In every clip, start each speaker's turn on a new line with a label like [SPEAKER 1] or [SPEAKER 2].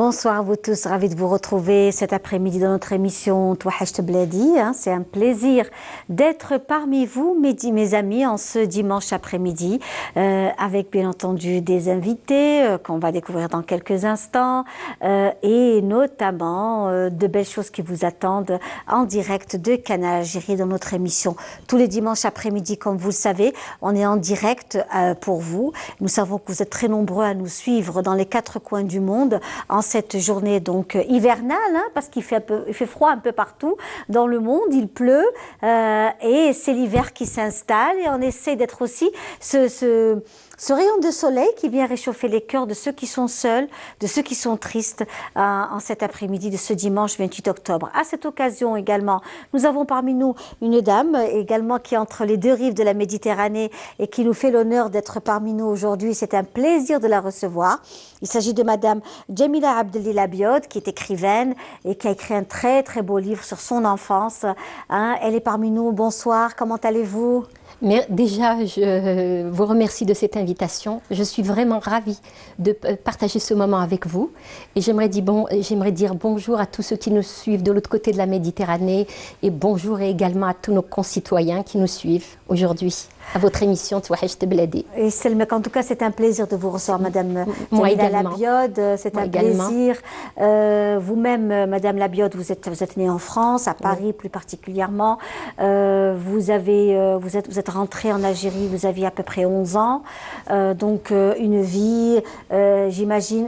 [SPEAKER 1] Bonsoir à vous tous, ravi de vous retrouver cet après-midi dans notre émission Touahacht Bladi. C'est un plaisir d'être parmi vous, mes amis, en ce dimanche après-midi, avec bien entendu des invités qu'on va découvrir dans quelques instants, et notamment de belles choses qui vous attendent en direct de Canal Algérie dans notre émission. Tous les dimanches après-midi, comme vous le savez, on est en direct pour vous. Nous savons que vous êtes très nombreux à nous suivre dans les 4 coins du monde en cette journée donc hivernale, parce qu'il fait froid un peu partout dans le monde, il pleut et c'est l'hiver qui s'installe et on essaie d'être aussi ce rayon de soleil qui vient réchauffer les cœurs de ceux qui sont seuls, de ceux qui sont tristes en cet après-midi de ce dimanche 28 octobre. À cette occasion également, nous avons parmi nous une dame également qui est entre les deux rives de la Méditerranée et qui nous fait l'honneur d'être parmi nous aujourd'hui. C'est un plaisir de la recevoir. Il s'agit de Madame Jamila Abdelil Abiod, qui est écrivaine et qui a écrit un très très beau livre sur son enfance. Elle est parmi nous. Bonsoir, comment allez-vous ?
[SPEAKER 2] Mais déjà, je vous remercie de cette invitation. Je suis vraiment ravie de partager ce moment avec vous. Et j'aimerais dire bonjour à tous ceux qui nous suivent de l'autre côté de la Méditerranée. Et bonjour également à tous nos concitoyens qui nous suivent aujourd'hui à votre émission Touahacht Bladi.
[SPEAKER 1] Et en tout cas, c'est un plaisir de vous recevoir, Madame Jamila Labiod. C'est un plaisir. Vous-même, Madame Labiod, vous êtes née en France, à Paris plus particulièrement. Vous êtes rentrée en Algérie, vous aviez à peu près 11 ans. Donc, une vie, j'imagine,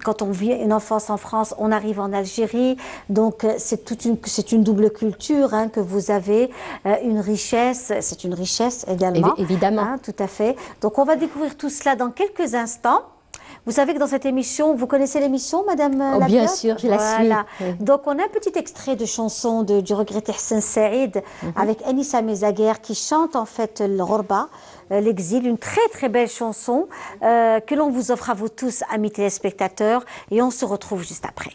[SPEAKER 1] quand on vit une enfance en France, on arrive en Algérie. Donc, c'est une double culture que vous avez, une richesse. C'est une richesse également.
[SPEAKER 2] Évidemment.
[SPEAKER 1] Tout à fait. Donc, on va découvrir tout cela dans quelques instants. Vous savez que dans cette émission, vous connaissez l'émission, Madame Labiod ?
[SPEAKER 2] Bien sûr, je la suis. Oui.
[SPEAKER 1] Donc, on a un petit extrait de chanson du regretté Hassan Saïd avec Anissa Mezaguer qui chante en fait le Ghorba, l'exil, une très très belle chanson que l'on vous offre à vous tous, amis téléspectateurs, et on se retrouve juste après.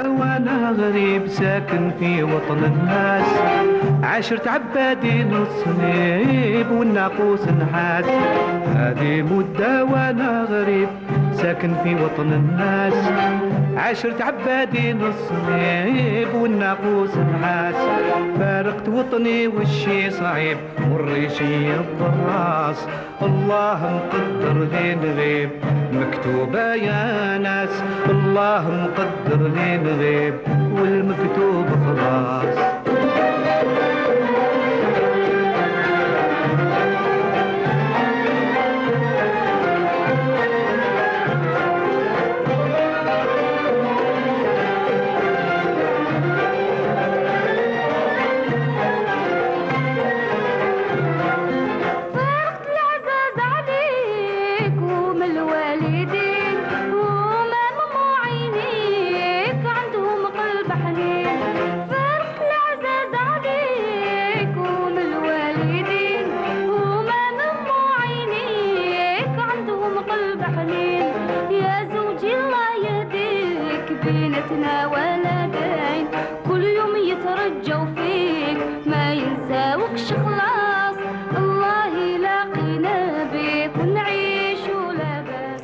[SPEAKER 3] وانا غريب ساكن في وطن الناس عشرة عبادين الصليب والناقوس نحاس هذه مدة وانا غريب ساكن في وطن الناس عشرة عبادين الصليب والناقوس نحاس فارقت وطني والشي صعيب والريشي الضراس الله مقدر لي نغيب مكتوبة يا ناس الله مقدر لي نغيب والمكتوب خلاص بينتنا ولدين كل يوم يترجوا فيك ما ينساوكش خلاص الله يلاقينا بيك ونعيش ولاباس.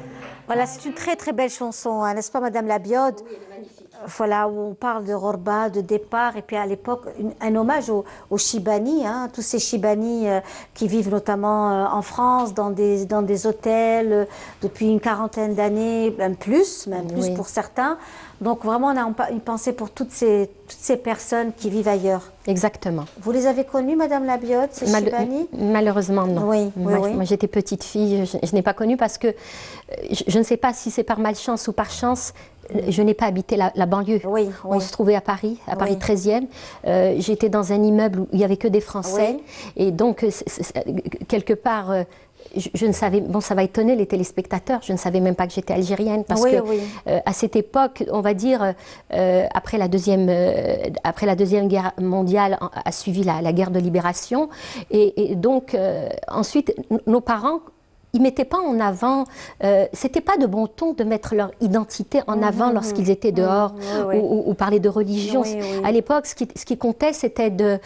[SPEAKER 1] Voilà, c'est une très très belle chanson, n'est-ce pas, Madame Labiod ? Oui, elle est magnifique. Voilà, où on parle de Ghorba, de départ, et puis à l'époque, un hommage aux Chibani, tous ces Chibani qui vivent notamment en France, dans des hôtels depuis une quarantaine d'années, même plus oui. Pour certains. Donc vraiment, on a une pensée pour toutes ces personnes qui vivent ailleurs.
[SPEAKER 2] Exactement.
[SPEAKER 1] Vous les avez connues, Madame Labiod, ces Chibani ?
[SPEAKER 2] Malheureusement, non.
[SPEAKER 1] Oui,
[SPEAKER 2] moi j'étais petite fille, je n'ai pas connu parce que je ne sais pas si c'est par malchance ou par chance. Je n'ai pas habité la banlieue.
[SPEAKER 1] Oui.
[SPEAKER 2] On se trouvait à Paris 13e. J'étais dans un immeuble où il n'y avait que des Français. Et donc, quelque part, je ne savais... Bon, ça va étonner les téléspectateurs. Je ne savais même pas que j'étais algérienne. Parce que à cette époque, on va dire, après la Deuxième Guerre mondiale, a suivi la guerre de libération. Et donc, ensuite, nos parents ils mettaient pas en avant, c'était pas de bon ton de mettre leur identité en avant lorsqu'ils étaient dehors ou parler de religion. À l'époque, ce qui comptait, c'était de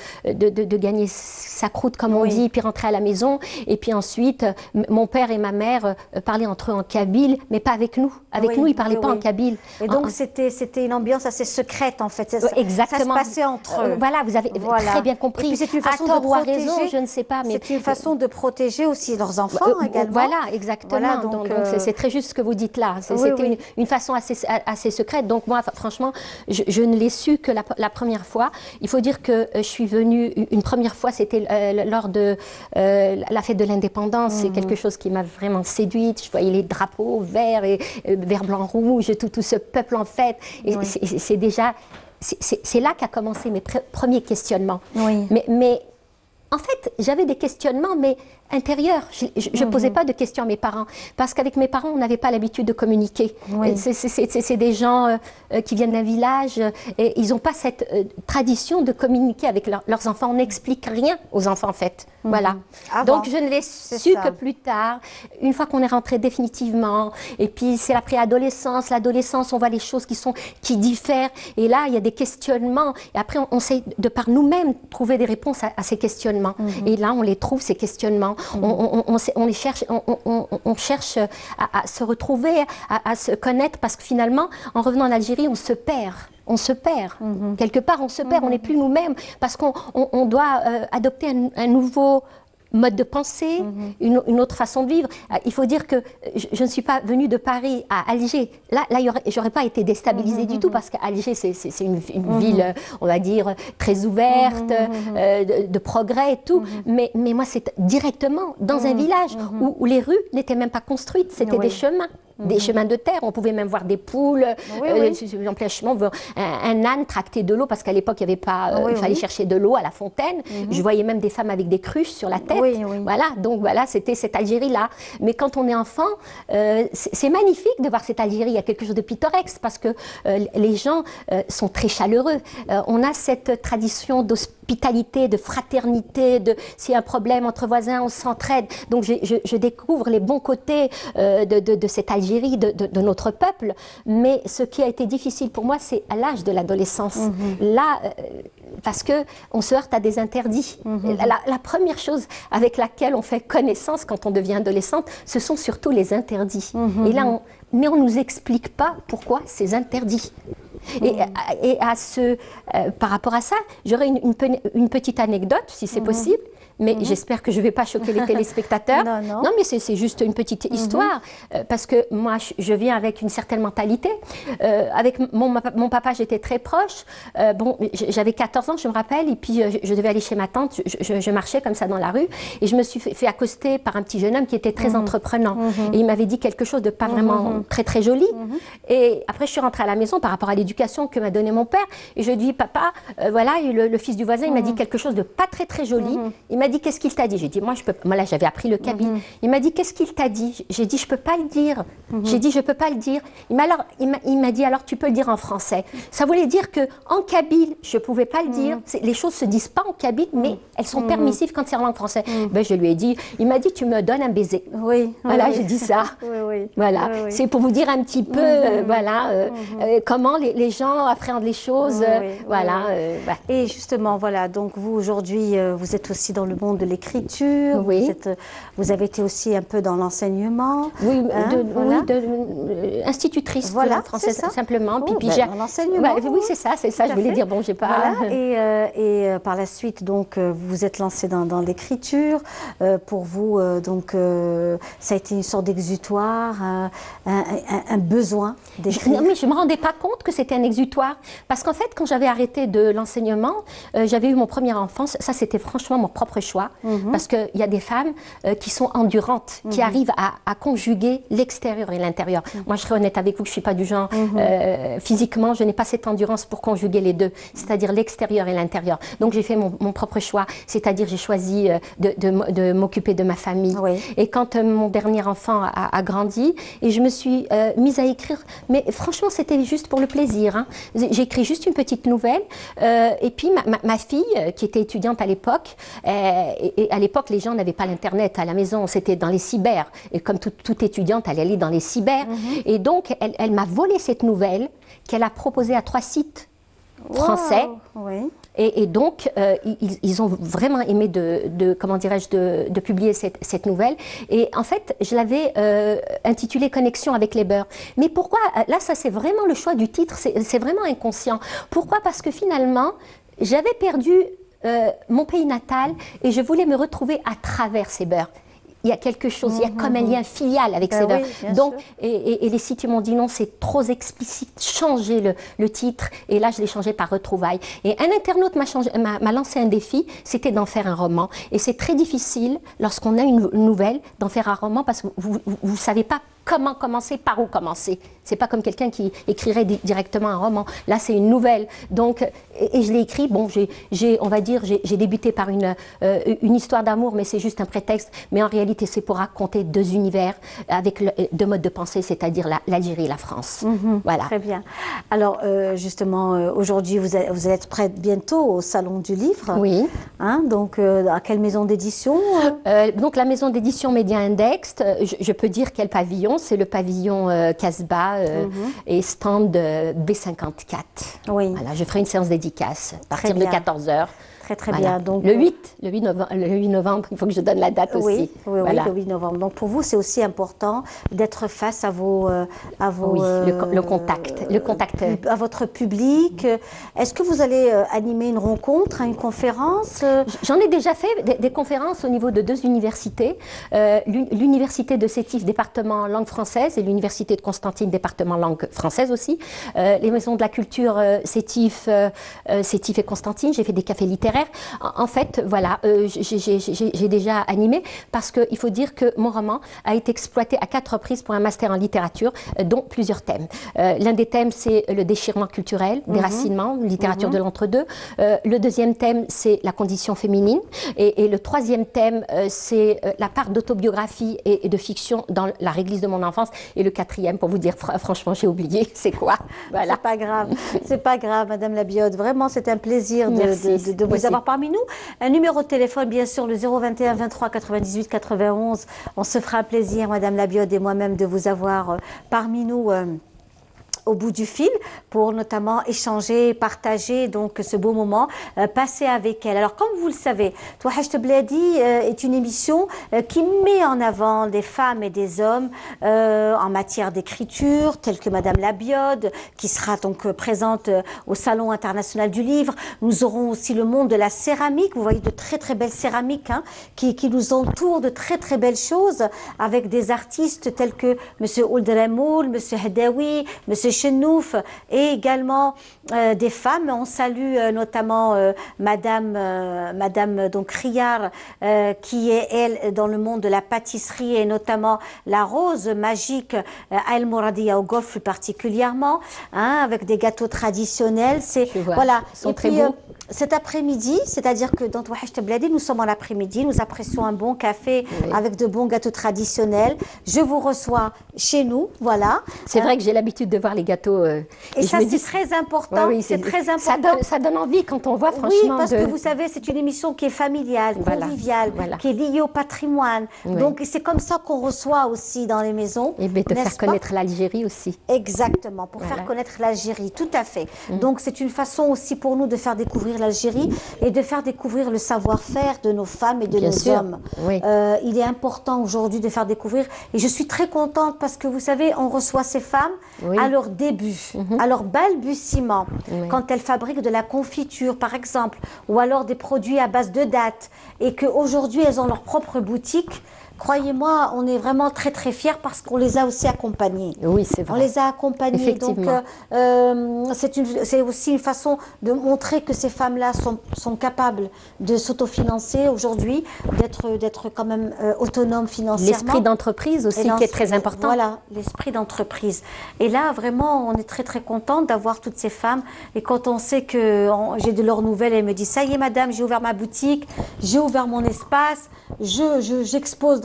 [SPEAKER 2] gagner sa croûte, comme on dit, puis rentrer à la maison. Et puis ensuite, mon père et ma mère parlaient entre eux en kabyle, mais pas avec nous. Avec nous, ils parlaient pas en kabyle.
[SPEAKER 1] Et donc, c'était une ambiance assez secrète, en fait.
[SPEAKER 2] Exactement.
[SPEAKER 1] Ça se passait entre eux.
[SPEAKER 2] Voilà, vous avez très bien compris.
[SPEAKER 1] Et puis, c'est une façon
[SPEAKER 2] à tort
[SPEAKER 1] de
[SPEAKER 2] ou à
[SPEAKER 1] protéger,
[SPEAKER 2] raison, je ne sais pas.
[SPEAKER 1] C'est une façon de protéger aussi leurs enfants également.
[SPEAKER 2] Voilà, exactement. Voilà, donc c'est très juste ce que vous dites là. C'était une façon assez secrète. Donc moi, franchement, je ne l'ai su que la première fois. Il faut dire que je suis venue une première fois, c'était lors de la fête de l'indépendance. C'est quelque chose qui m'a vraiment séduite. Je voyais les drapeaux verts, vert, blanc, rouge, tout ce peuple en fête. Et c'est déjà... C'est là qu'a commencé mes premiers questionnements. Mais en fait, j'avais des questionnements, mais intérieurs. Je ne posais pas de questions à mes parents, parce qu'avec mes parents, on n'avait pas l'habitude de communiquer. C'est des gens qui viennent d'un village, et ils n'ont pas cette tradition de communiquer avec leurs enfants. On n'explique rien aux enfants, en fait. Voilà. Donc, je ne l'ai su que plus tard, une fois qu'on est rentré définitivement. Et puis, c'est la préadolescence. L'adolescence, on voit les choses qui diffèrent. Et là, il y a des questionnements. Et après, on sait, de par nous-mêmes, trouver des réponses à ces questionnements. Et là, on les trouve, ces questionnements. On les cherche, on cherche à se retrouver, à se connaître, parce que finalement, en revenant en Algérie, on se perd. On se perd. Quelque part, on se perd. On n'est plus nous-mêmes, parce qu'on doit adopter un nouveau mode de pensée, une autre façon de vivre. Il faut dire que je ne suis pas venue de Paris à Alger. Là j'aurais pas été déstabilisée du tout, parce qu'Alger, c'est une ville, on va dire, très ouverte, de progrès et tout. Mais moi, c'est directement dans un village où les rues n'étaient même pas construites. C'était des chemins. Des chemins de terre, on pouvait même voir des poules, en plein chemin, un âne tracter de l'eau, parce qu'à l'époque, il n'y avait pas, il fallait chercher de l'eau à la fontaine. Je voyais même des femmes avec des cruches sur la tête. Voilà, donc voilà, c'était cette Algérie-là. Mais quand on est enfant, c'est magnifique de voir cette Algérie. Il y a quelque chose de pittoresque, parce que les gens sont très chaleureux. On a cette tradition d'hospitalité, de fraternité, s'il y a un problème entre voisins, on s'entraide. Donc je découvre les bons côtés de cette Algérie, de notre peuple. Mais ce qui a été difficile pour moi, c'est à l'âge de l'adolescence. Là, parce qu'on se heurte à des interdits. La première chose avec laquelle on fait connaissance quand on devient adolescente, ce sont surtout les interdits. Et là, mais on ne nous explique pas pourquoi ces interdits. Et par rapport à ça, j'aurais une petite anecdote, si c'est possible. Mais j'espère que je ne vais pas choquer les téléspectateurs. Non, mais c'est juste une petite histoire. Parce que moi, je viens avec une certaine mentalité. Avec mon papa, j'étais très proche. J'avais 14 ans, je me rappelle. Et puis, je devais aller chez ma tante. Je marchais comme ça dans la rue. Et je me suis fait accoster par un petit jeune homme qui était très entreprenant. Et il m'avait dit quelque chose de pas vraiment très, très joli. Et après, je suis rentrée à la maison par rapport à l'éducation que m'a donnée mon père. Et je lui ai dit, papa, voilà, le fils du voisin, il m'a dit quelque chose de pas très, très joli. Il m'a dit, qu'est-ce qu'il t'a dit? J'ai dit, moi, je peux. Moi, là, j'avais appris le kabyle. Il m'a dit, qu'est-ce qu'il t'a dit? J'ai dit, je peux pas le dire. J'ai dit, je peux pas le dire. Il m'a dit, alors, tu peux le dire en français. Ça voulait dire que en kabyle, je pouvais pas le dire. Les choses se disent pas en kabyle, mais elles sont permissives quand c'est en langue française. Ben, je lui ai dit, il m'a dit, tu me donnes un baiser. Voilà, j'ai dit ça. Voilà, c'est pour vous dire un petit peu, voilà, comment les gens appréhendent les choses. Voilà.
[SPEAKER 1] Et justement, voilà, donc vous aujourd'hui, vous êtes aussi dans le monde de l'écriture. Vous avez été aussi un peu dans l'enseignement.
[SPEAKER 2] Institutrice de la française simplement. Puis
[SPEAKER 1] dans l'enseignement.
[SPEAKER 2] Oui, c'est ça. Je voulais dire, bon, j'ai pas.
[SPEAKER 1] Et par la suite, donc, vous vous êtes lancé dans l'écriture. Pour vous, donc, ça a été une sorte d'exutoire, un besoin d'écrire.
[SPEAKER 2] Non, mais je me rendais pas compte que c'était un exutoire, parce qu'en fait, quand j'avais arrêté de l'enseignement, j'avais eu mon premier enfant. Ça, c'était franchement mon propre choix, parce qu'il y a des femmes qui sont endurantes, qui arrivent à conjuguer l'extérieur et l'intérieur. Moi, je serai honnête avec vous que je ne suis pas du genre, physiquement, je n'ai pas cette endurance pour conjuguer les deux, c'est-à-dire l'extérieur et l'intérieur. Donc, j'ai fait mon propre choix, c'est-à-dire j'ai choisi de m'occuper de ma famille. Et quand mon dernier enfant a grandi, et je me suis mise à écrire, mais franchement, c'était juste pour le plaisir. plaisir. Hein. J'écris juste une petite nouvelle. Et puis, ma fille, qui était étudiante à l'époque, et à l'époque, les gens n'avaient pas l'Internet à la maison, c'était dans les cyber. Et comme toute étudiante, elle allait dans les cyber. Et donc, elle m'a volé cette nouvelle qu'elle a proposée à 3 sites français.
[SPEAKER 1] Wow. Oui.
[SPEAKER 2] Et donc, ils ont vraiment aimé comment dirais-je, de publier cette nouvelle. Et en fait, je l'avais intitulée Connexion avec les beurs. Mais pourquoi? Là, ça, c'est vraiment le choix du titre, c'est vraiment inconscient. Pourquoi? Parce que finalement, j'avais perdu mon pays natal et je voulais me retrouver à travers ces beurs. Il y a quelque chose, il y a comme un lien filial avec ces beurs.
[SPEAKER 1] Oui,
[SPEAKER 2] donc, et les sites m'ont dit non, c'est trop explicite, changez le titre. Et là, je l'ai changé par Retrouvailles. Et un internaute m'a lancé un défi, c'était d'en faire un roman. Et c'est très difficile, lorsqu'on a une nouvelle, d'en faire un roman parce que vous ne savez pas comment commencer, par où commencer. C'est pas comme quelqu'un qui écrirait directement un roman. Là, c'est une nouvelle. Donc, et je l'ai écrit. Bon, on va dire, j'ai débuté par une histoire d'amour, mais c'est juste un prétexte. Mais en réalité, c'est pour raconter 2 univers avec 2 modes de pensée, c'est-à-dire l'Algérie et la France. Voilà.
[SPEAKER 1] Très bien. Alors, justement, aujourd'hui, vous allez être prête bientôt au Salon du Livre.
[SPEAKER 2] Oui.
[SPEAKER 1] Hein, donc, à quelle maison d'édition?
[SPEAKER 2] Donc, la maison d'édition Média Index, je peux dire quel pavillon. C'est le pavillon Casbah et stand B54.
[SPEAKER 1] Oui.
[SPEAKER 2] Voilà, je ferai une séance dédicace à partir de 14h.
[SPEAKER 1] Très
[SPEAKER 2] Voilà.
[SPEAKER 1] bien. Donc,
[SPEAKER 2] le 8 novembre, il faut que je donne la date aussi.
[SPEAKER 1] Oui,
[SPEAKER 2] voilà.
[SPEAKER 1] le 8 novembre. Donc pour vous, c'est aussi important d'être face à vos
[SPEAKER 2] oui, le contact.
[SPEAKER 1] À votre public. Est-ce que vous allez animer une rencontre, une conférence?
[SPEAKER 2] J'en ai déjà fait des conférences au niveau de 2 universités. L'université de Sétif, département langue française, et l'université de Constantine, département langue française aussi. Les maisons de la culture Sétif et Constantine. J'ai fait des cafés littéraires. En fait, voilà, j'ai déjà animé parce qu'il faut dire que mon roman a été exploité à 4 reprises pour un master en littérature, dont plusieurs thèmes. L'un des thèmes, c'est le déchirement culturel, déracinement, littérature de l'entre-deux. Le deuxième thème, c'est la condition féminine. Et le troisième thème, c'est la part d'autobiographie et de fiction dans la réglisse de mon enfance. Et le quatrième, pour vous dire franchement, j'ai oublié, c'est quoi? Voilà.
[SPEAKER 1] C'est pas grave, Madame Labiote. Vraiment, c'est un plaisir de vous avoir parmi nous. Un numéro de téléphone, bien sûr, le 021 23 98 91. On se fera un plaisir, Madame Labiote et moi-même, de vous avoir parmi nous au bout du fil pour notamment échanger, partager donc ce beau moment passé avec elle. Alors comme vous le savez, Touhacht Bladi est une émission qui met en avant des femmes et des hommes en matière d'écriture, telle que Madame Labiode, qui sera donc présente au Salon international du livre. Nous aurons aussi le monde de la céramique. Vous voyez de très belles céramiques qui nous entourent, de très belles choses, avec des artistes tels que Monsieur Ouldramoul, Monsieur Hadawi, Monsieur Chenouf, et également des femmes. On salue notamment Madame donc Riyar, qui est elle dans le monde de la pâtisserie et notamment la rose magique à El Mouradia au Golfe plus particulièrement, avec des gâteaux traditionnels. Voilà.
[SPEAKER 2] Et puis
[SPEAKER 1] cet après-midi, c'est-à-dire que dans Touhacht Bladi, nous sommes en après-midi, nous apprécions un bon café avec de bons gâteaux traditionnels. Je vous reçois chez nous, voilà.
[SPEAKER 2] C'est vrai que j'ai l'habitude de voir les gâteaux.
[SPEAKER 1] Et ça, c'est très important.
[SPEAKER 2] Oui,
[SPEAKER 1] c'est très important.
[SPEAKER 2] Ça donne envie quand on voit, franchement.
[SPEAKER 1] Oui, parce que vous savez, c'est une émission qui est familiale, conviviale, qui est liée au patrimoine. Donc, c'est comme ça qu'on reçoit aussi dans les maisons.
[SPEAKER 2] Et de faire connaître l'Algérie aussi.
[SPEAKER 1] Exactement, pour faire connaître l'Algérie, tout à fait. Donc, c'est une façon aussi pour nous de faire découvrir l'Algérie et de faire découvrir le savoir-faire de nos femmes et de nos hommes. Il est important aujourd'hui de faire découvrir. Et je suis très contente parce que vous savez, on reçoit ces femmes à leur début, à leur balbutiement, quand elles fabriquent de la confiture, par exemple, ou alors des produits à base de dattes, et qu'aujourd'hui, elles ont leur propre boutique. Croyez-moi, on est vraiment très fiers parce qu'on les a aussi accompagnées.
[SPEAKER 2] Oui, c'est vrai.
[SPEAKER 1] On les a accompagnées. Donc, c'est aussi une façon de montrer que ces femmes-là sont capables de s'autofinancer aujourd'hui, d'être quand même autonomes financièrement.
[SPEAKER 2] L'esprit d'entreprise aussi qui est très important.
[SPEAKER 1] Voilà, l'esprit d'entreprise. Et là, vraiment, on est très contente d'avoir toutes ces femmes. Et quand on sait que j'ai de leurs nouvelles, elles me disent, ça y est, madame, j'ai ouvert ma boutique, j'ai ouvert mon espace, j'expose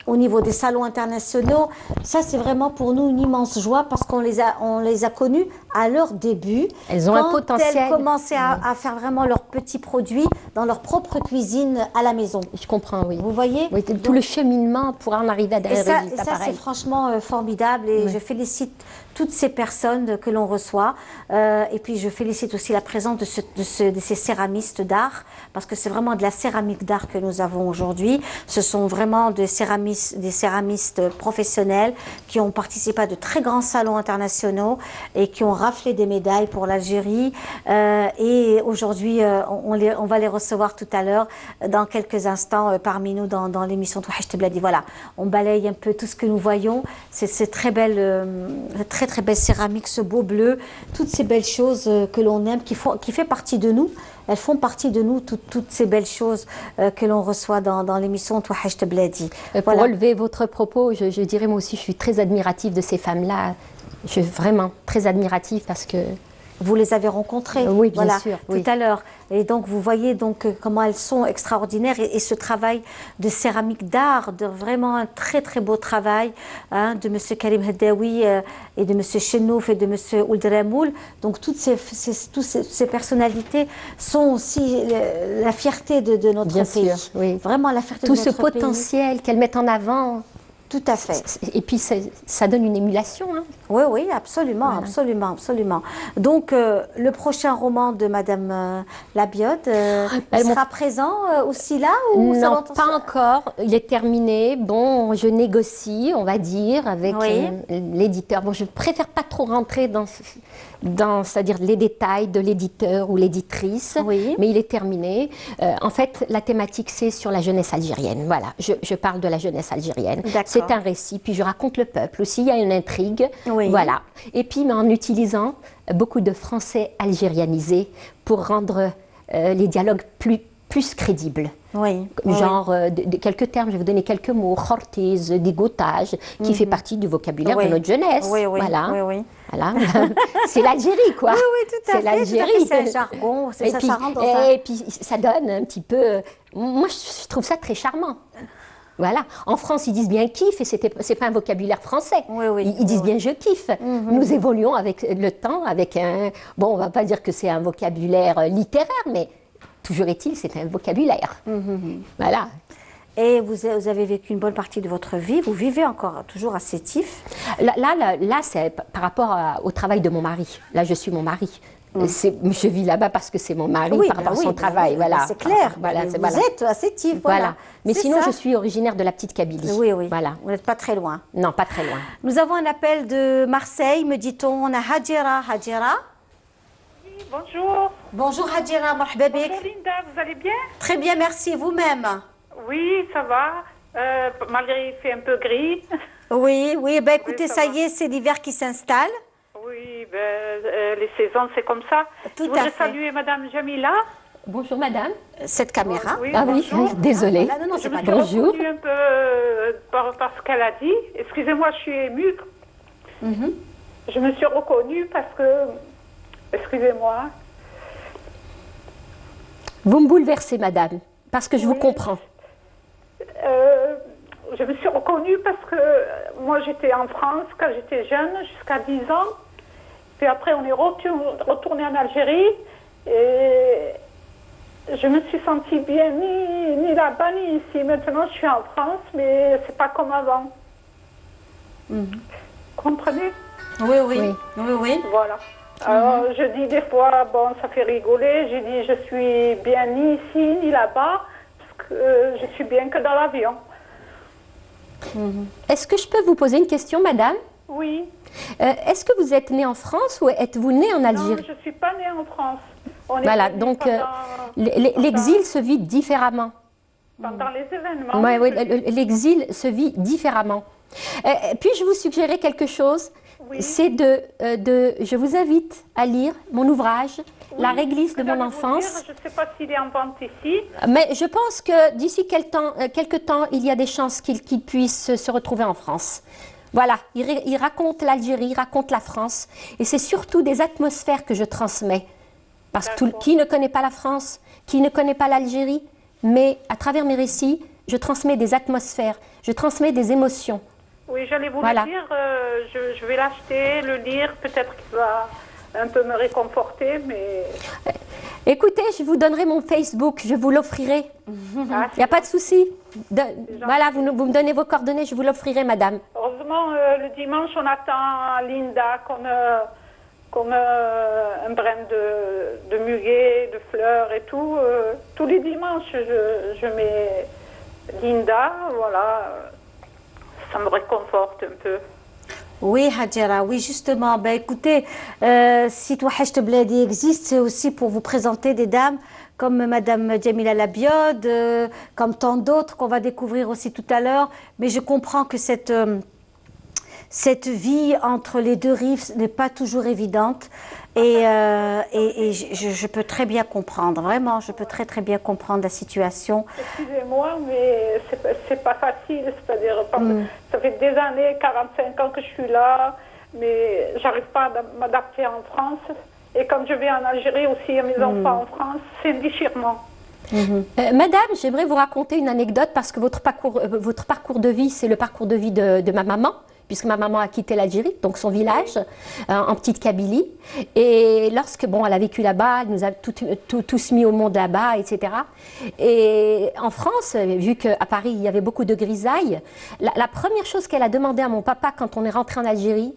[SPEAKER 1] au niveau des salons internationaux. Ça, c'est vraiment pour nous une immense joie parce qu'on les a connus à leur début.
[SPEAKER 2] Elles ont un potentiel.
[SPEAKER 1] Quand elles commençaient à faire vraiment leurs petits produits dans leur propre cuisine à la maison.
[SPEAKER 2] Je comprends, oui.
[SPEAKER 1] Vous voyez?
[SPEAKER 2] Oui, tout le cheminement pour en arriver à des résultats pareils.
[SPEAKER 1] Et ça, c'est franchement formidable et je félicite toutes ces personnes que l'on reçoit. Et puis, je félicite aussi la présence de ces céramistes d'art parce que c'est vraiment de la céramique d'art que nous avons aujourd'hui. Ce sont vraiment des céramistes professionnels qui ont participé à de très grands salons internationaux et qui ont raflé des médailles pour l'Algérie. Et aujourd'hui, on va les recevoir tout à l'heure, dans quelques instants, parmi nous dans l'émission Touhachte Bladi. Voilà, on balaye un peu tout ce que nous voyons. C'est ces très belle céramique, ce beau bleu, toutes ces belles choses que l'on aime, qui fait partie de nous. Elles font partie de nous, toutes ces belles choses que l'on reçoit dans l'émission Touhachte Bladi.
[SPEAKER 2] Pour relever votre propos, je dirais moi aussi, je suis très admirative de ces femmes-là. Je suis vraiment très admirative parce que...
[SPEAKER 1] Vous les avez rencontrées,
[SPEAKER 2] oui, bien sûr,
[SPEAKER 1] tout à l'heure. Et donc, vous voyez donc comment elles sont extraordinaires. Et ce travail de céramique d'art, de vraiment un très, très beau travail de M. Karim Heddaoui et de M. Chenouf et de M. Ouldramoul. Donc, toutes ces personnalités sont aussi la fierté de notre
[SPEAKER 2] bien
[SPEAKER 1] pays.
[SPEAKER 2] Sûr, oui.
[SPEAKER 1] Vraiment la fierté de notre pays.
[SPEAKER 2] Tout ce potentiel qu'elles mettent en avant.
[SPEAKER 1] Tout à fait.
[SPEAKER 2] Et puis, ça donne une émulation. Hein.
[SPEAKER 1] Oui, absolument, voilà. absolument. Donc, le prochain roman de Madame Labiotte sera présent aussi là ou
[SPEAKER 2] non, pas encore. Il est terminé. Bon, je négocie, on va dire, avec l'éditeur. Bon, je préfère pas trop rentrer dans c'est-à-dire les détails de l'éditeur ou l'éditrice, mais il est terminé. En fait, la thématique, c'est sur la jeunesse algérienne. Voilà, je parle de la jeunesse algérienne. C'est un récit, puis je raconte le peuple aussi, il y a une intrigue. Voilà. Et puis, mais en utilisant beaucoup de français algérianisés pour rendre les dialogues plus crédibles. Genre, quelques termes, je vais vous donner quelques mots. Khortiz, dégoûtage, qui fait partie du vocabulaire de notre jeunesse. Voilà. C'est l'Algérie, quoi.
[SPEAKER 1] Oui, tout à fait.
[SPEAKER 2] C'est l'Algérie.
[SPEAKER 1] C'est un jargon, ça rentre dans
[SPEAKER 2] ça. Et puis, ça donne un petit peu... Moi, je trouve ça très charmant. Voilà. En France, ils disent bien kiff et c'est pas un vocabulaire français. Ils disent bien je kiffe. Nous évoluons avec le temps, avec un... Bon, on va pas dire que c'est un vocabulaire littéraire, mais toujours est-il, c'est un vocabulaire. Voilà.
[SPEAKER 1] Et vous avez vécu une bonne partie de votre vie. Vous vivez encore toujours à Sétif.
[SPEAKER 2] Là c'est par rapport au travail de mon mari. Là, je suis mon mari. Je vis là-bas parce que c'est mon mari par rapport à son travail. Voilà.
[SPEAKER 1] C'est clair.
[SPEAKER 2] Voilà,
[SPEAKER 1] vous êtes à Sétif. Voilà.
[SPEAKER 2] Mais sinon, je suis originaire de la petite Kabylie.
[SPEAKER 1] Oui.
[SPEAKER 2] Voilà.
[SPEAKER 1] Vous n'êtes pas très loin.
[SPEAKER 2] Non, pas très loin.
[SPEAKER 1] Nous avons un appel de Marseille, me dit-on. On a Hadjira.
[SPEAKER 4] Oui, bonjour.
[SPEAKER 1] Bonjour Hadjira, marhaba bik.
[SPEAKER 4] Bonjour Linda, vous allez bien?
[SPEAKER 1] Très bien, merci. Vous-même?
[SPEAKER 4] Oui, ça va. Malgré il fait un peu gris.
[SPEAKER 1] Oui. Ben écoutez, ça y est, c'est l'hiver qui s'installe.
[SPEAKER 4] Oui, les saisons, c'est comme ça.
[SPEAKER 1] Tout
[SPEAKER 4] Je voudrais
[SPEAKER 1] à fait.
[SPEAKER 4] saluer Madame Jamila.
[SPEAKER 2] Bonjour madame.
[SPEAKER 1] Cette caméra.
[SPEAKER 4] Oui,
[SPEAKER 2] ah oui,
[SPEAKER 4] bonjour.
[SPEAKER 2] désolée.
[SPEAKER 1] Non,
[SPEAKER 4] Je me suis
[SPEAKER 2] bonjour.
[SPEAKER 4] reconnue un peu par ce qu'elle a dit. Excusez-moi, je suis émue. Je me suis reconnue parce que... Excusez-moi.
[SPEAKER 2] Vous me bouleversez madame, parce que je vous comprends.
[SPEAKER 4] Je me suis reconnue parce que moi j'étais en France quand j'étais jeune, jusqu'à 10 ans. Puis après on est retourné en Algérie et je me suis sentie bien ni là-bas ni ici. Maintenant je suis en France mais c'est pas comme avant. Comprenez?
[SPEAKER 1] Oui.
[SPEAKER 4] Voilà. Alors je dis des fois, bon ça fait rigoler, je dis je suis bien ni ici ni là-bas parce que je suis bien que dans l'avion.
[SPEAKER 2] Est-ce que je peux vous poser une question, madame?
[SPEAKER 4] Oui.
[SPEAKER 2] Est-ce que vous êtes née en France ou êtes-vous née en Algérie?
[SPEAKER 4] Non, je ne suis pas née en France.
[SPEAKER 2] Voilà, donc l'exil se vit différemment.
[SPEAKER 4] Pendant les événements.
[SPEAKER 2] Oui, l'exil se vit différemment. Puis-je vous suggérer quelque chose? C'est je vous invite à lire mon ouvrage, La réglisse de mon enfance.
[SPEAKER 4] Je ne sais pas s'il est en vente ici.
[SPEAKER 2] Mais je pense que d'ici quelque temps, il y a des chances qu'il puisse se retrouver en France. Voilà, il raconte l'Algérie, il raconte la France. Et c'est surtout des atmosphères que je transmets. Parce que qui ne connaît pas la France, qui ne connaît pas l'Algérie, mais à travers mes récits, je transmets des atmosphères, je transmets des émotions.
[SPEAKER 4] Oui, j'allais vous
[SPEAKER 2] Voilà.
[SPEAKER 4] le dire, je vais l'acheter, le lire, peut-être qu'il va un peu me réconforter, mais...
[SPEAKER 2] Écoutez, je vous donnerai mon Facebook, je vous l'offrirai.
[SPEAKER 4] Ah,
[SPEAKER 2] Il n'y a pas de souci. Voilà, vous me donnez vos coordonnées, je vous l'offrirai, madame.
[SPEAKER 4] heureusement, le dimanche, on attend Linda comme un brin de muguet, de fleurs et tout. Tous les dimanches, je mets Linda, voilà. Ça me réconforte un peu.
[SPEAKER 1] Oui, Hadjara, oui, justement. Ben, écoutez, si Touhachte Bladi existe, c'est aussi pour vous présenter des dames comme Madame Djamila Labiod, comme tant d'autres qu'on va découvrir aussi tout à l'heure. Mais je comprends que cette vie entre les deux rives n'est pas toujours évidente. Et je peux très bien comprendre, vraiment, je peux très bien comprendre la situation.
[SPEAKER 4] Excusez-moi, mais c'est pas facile, c'est-à-dire, ça fait des années, 45 ans que je suis là, mais j'arrive pas à m'adapter en France. Et comme je vais en Algérie aussi, à mes enfants en France, c'est un déchirement.
[SPEAKER 2] Madame, j'aimerais vous raconter une anecdote parce que votre parcours de vie, c'est le parcours de vie de ma maman, puisque ma maman a quitté l'Algérie, donc son village, en petite Kabylie. Et lorsque, bon, elle a vécu là-bas, elle nous a tous mis au monde là-bas, etc. Et en France, vu qu'à Paris, il y avait beaucoup de grisailles, la première chose qu'elle a demandé à mon papa quand on est rentré en Algérie,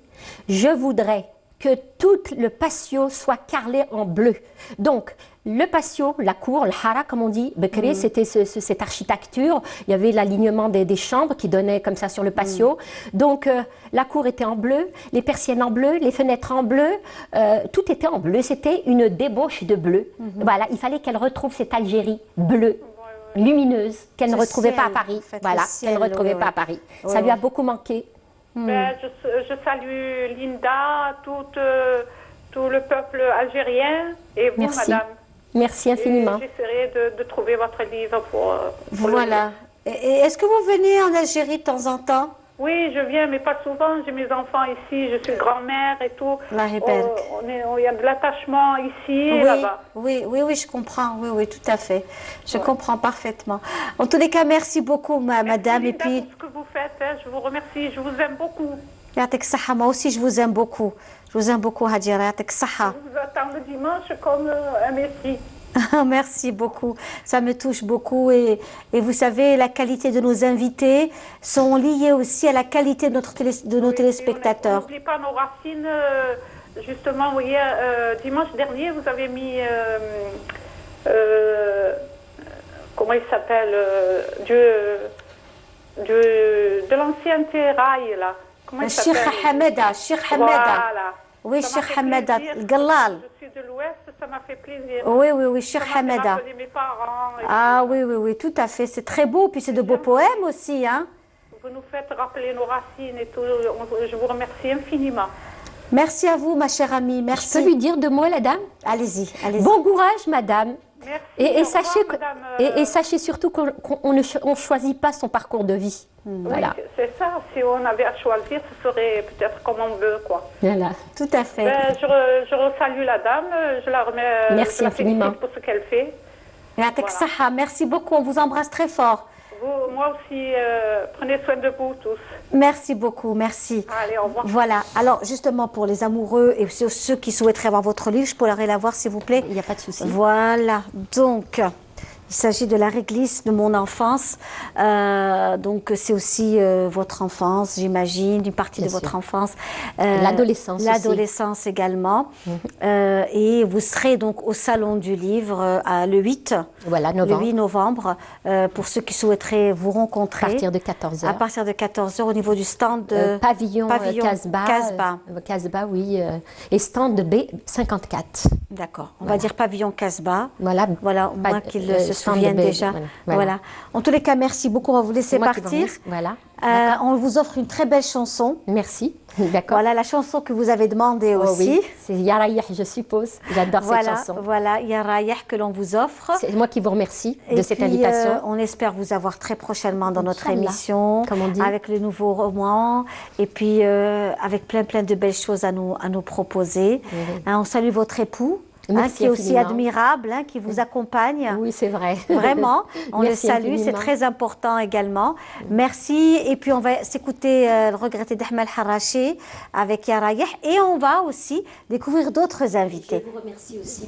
[SPEAKER 2] je voudrais que tout le patio soit carrelé en bleu. Donc, le patio, la cour, le hara, comme on dit, Bekri, c'était cette architecture. Il y avait l'alignement des chambres qui donnaient comme ça sur le patio. Donc, la cour était en bleu, les persiennes en bleu, les fenêtres en bleu, tout était en bleu. C'était une débauche de bleu. Voilà, il fallait qu'elle retrouve cette Algérie bleue, lumineuse, qu'elle ne retrouvait pas à Paris. Voilà, qu'elle ne retrouvait pas à Paris. Ça lui a beaucoup manqué.
[SPEAKER 4] Ben, je salue Linda, tout le peuple algérien et vous,
[SPEAKER 2] Merci.
[SPEAKER 4] madame.
[SPEAKER 2] Merci infiniment.
[SPEAKER 4] J'essaierai de trouver votre livre pour
[SPEAKER 1] Voilà. Et est-ce que vous venez en Algérie de temps en temps?
[SPEAKER 4] Oui, je viens, mais pas souvent. J'ai mes enfants ici, je suis grand-mère et tout. Il y a de l'attachement ici et là-bas.
[SPEAKER 1] Oui, je comprends. Oui, tout à fait. Je comprends parfaitement. En tous les cas, merci beaucoup, madame.
[SPEAKER 4] Linda,
[SPEAKER 1] Et puis,
[SPEAKER 4] pour ce que vous faites, hein, je vous remercie. Je vous aime beaucoup.
[SPEAKER 1] Yatek Saha, moi aussi, je vous aime beaucoup. Je vous aime beaucoup, Hadjara. Yatek Saha.
[SPEAKER 4] Je vous attends le dimanche comme un messie.
[SPEAKER 1] Merci beaucoup, ça me touche beaucoup et vous savez, la qualité de nos invités sont liées aussi à la qualité de nos téléspectateurs.
[SPEAKER 4] N'oubliez pas nos racines, justement, vous voyez, dimanche dernier, vous avez mis, comment il s'appelle, Dieu de l'ancienneté rail, là. Comment il s'appelle?
[SPEAKER 1] Cheikh Hameda, Cheikh Hameda.
[SPEAKER 4] Voilà.
[SPEAKER 1] Oui,
[SPEAKER 4] Ça m'a
[SPEAKER 1] Cheikh
[SPEAKER 4] fait
[SPEAKER 1] Hameda,
[SPEAKER 4] plaisir.
[SPEAKER 1] Galal.
[SPEAKER 4] Je suis de l'Ouest, ça m'a fait plaisir.
[SPEAKER 1] Oui, Cheikh
[SPEAKER 4] Ça m'a fait
[SPEAKER 1] Hameda.
[SPEAKER 4] rappeler mes parents. Et
[SPEAKER 1] Ah
[SPEAKER 4] tout.
[SPEAKER 1] oui, tout à fait. C'est très beau, puis c'est de beaux poèmes aussi, hein.
[SPEAKER 4] Vous nous faites rappeler nos racines et tout. Je vous remercie infiniment.
[SPEAKER 1] Merci à vous, ma chère amie.
[SPEAKER 2] Je
[SPEAKER 1] Merci.
[SPEAKER 2] peux lui dire 2 mots, la dame?
[SPEAKER 1] Allez-y.
[SPEAKER 2] Bon courage, madame.
[SPEAKER 4] Merci.
[SPEAKER 2] Et
[SPEAKER 4] au
[SPEAKER 2] sachez,
[SPEAKER 4] revoir, madame,
[SPEAKER 2] et sachez surtout qu'on ne choisit pas son parcours de vie. Voilà.
[SPEAKER 4] Oui, c'est ça. Si on avait à choisir, ce serait peut-être comme on veut, quoi.
[SPEAKER 2] Voilà.
[SPEAKER 1] Tout à fait.
[SPEAKER 4] Ben, je salue la dame. Je la remets.
[SPEAKER 2] Merci
[SPEAKER 4] je la
[SPEAKER 2] infiniment.
[SPEAKER 4] félicite pour ce qu'elle fait.
[SPEAKER 1] Yatek Saha, merci beaucoup. On vous embrasse très fort.
[SPEAKER 4] Moi aussi, prenez soin de vous tous.
[SPEAKER 1] Merci beaucoup, merci.
[SPEAKER 4] Allez, au revoir.
[SPEAKER 1] Voilà, alors justement pour les amoureux et ceux qui souhaiteraient avoir votre livre, je pourrais l'avoir s'il vous plaît.
[SPEAKER 2] Il n'y a pas de souci.
[SPEAKER 1] Voilà, donc il s'agit de la réglisse de mon enfance. Donc c'est aussi votre enfance, j'imagine, une partie
[SPEAKER 2] Bien
[SPEAKER 1] de votre
[SPEAKER 2] sûr.
[SPEAKER 1] enfance.
[SPEAKER 2] L'adolescence aussi.
[SPEAKER 1] L'adolescence également. Et vous serez donc au Salon du Livre le 8.
[SPEAKER 2] Voilà, novembre.
[SPEAKER 1] Le 8 novembre, pour ceux qui souhaiteraient vous rencontrer.
[SPEAKER 2] À partir de 14h.
[SPEAKER 1] À partir de 14h au niveau du stand de
[SPEAKER 2] Pavillon Casbah. Casbah, oui. Et stand de B54.
[SPEAKER 1] D'accord. On va dire pavillon Casbah.
[SPEAKER 2] Voilà.
[SPEAKER 1] Voilà, au moins qu'ils se
[SPEAKER 2] stand de
[SPEAKER 1] souviennent
[SPEAKER 2] B,
[SPEAKER 1] déjà. Voilà. En tous les cas, merci beaucoup. On va vous laisser
[SPEAKER 2] Moi qui vous
[SPEAKER 1] partir.
[SPEAKER 2] remercie. Voilà.
[SPEAKER 1] On vous offre une très belle chanson.
[SPEAKER 2] Merci. D'accord.
[SPEAKER 1] Voilà la chanson que vous avez demandée
[SPEAKER 2] Oh
[SPEAKER 1] aussi.
[SPEAKER 2] oui. C'est Yarayah, je suppose. J'adore cette chanson.
[SPEAKER 1] Voilà, Yarayah que l'on vous offre.
[SPEAKER 2] C'est moi qui vous remercie de
[SPEAKER 1] Et
[SPEAKER 2] cette
[SPEAKER 1] puis,
[SPEAKER 2] invitation.
[SPEAKER 1] On espère vous avoir très prochainement dans notre
[SPEAKER 2] Inch'Allah,
[SPEAKER 1] émission,
[SPEAKER 2] comme on dit.
[SPEAKER 1] avec le nouveau roman, et puis avec plein de belles choses à nous proposer.
[SPEAKER 2] Oui.
[SPEAKER 1] Hein, on salue votre époux.
[SPEAKER 2] Merci
[SPEAKER 1] qui est aussi
[SPEAKER 2] infiniment.
[SPEAKER 1] admirable, qui vous accompagne.
[SPEAKER 2] Oui, c'est vrai.
[SPEAKER 1] Vraiment, on le
[SPEAKER 2] Merci
[SPEAKER 1] salue, c'est
[SPEAKER 2] infiniment.
[SPEAKER 1] très important également. Merci. Et puis on va s'écouter le regretté d'Ahmed Harachi avec Yarayeh et on va aussi découvrir d'autres invités.
[SPEAKER 2] Je vous remercie aussi.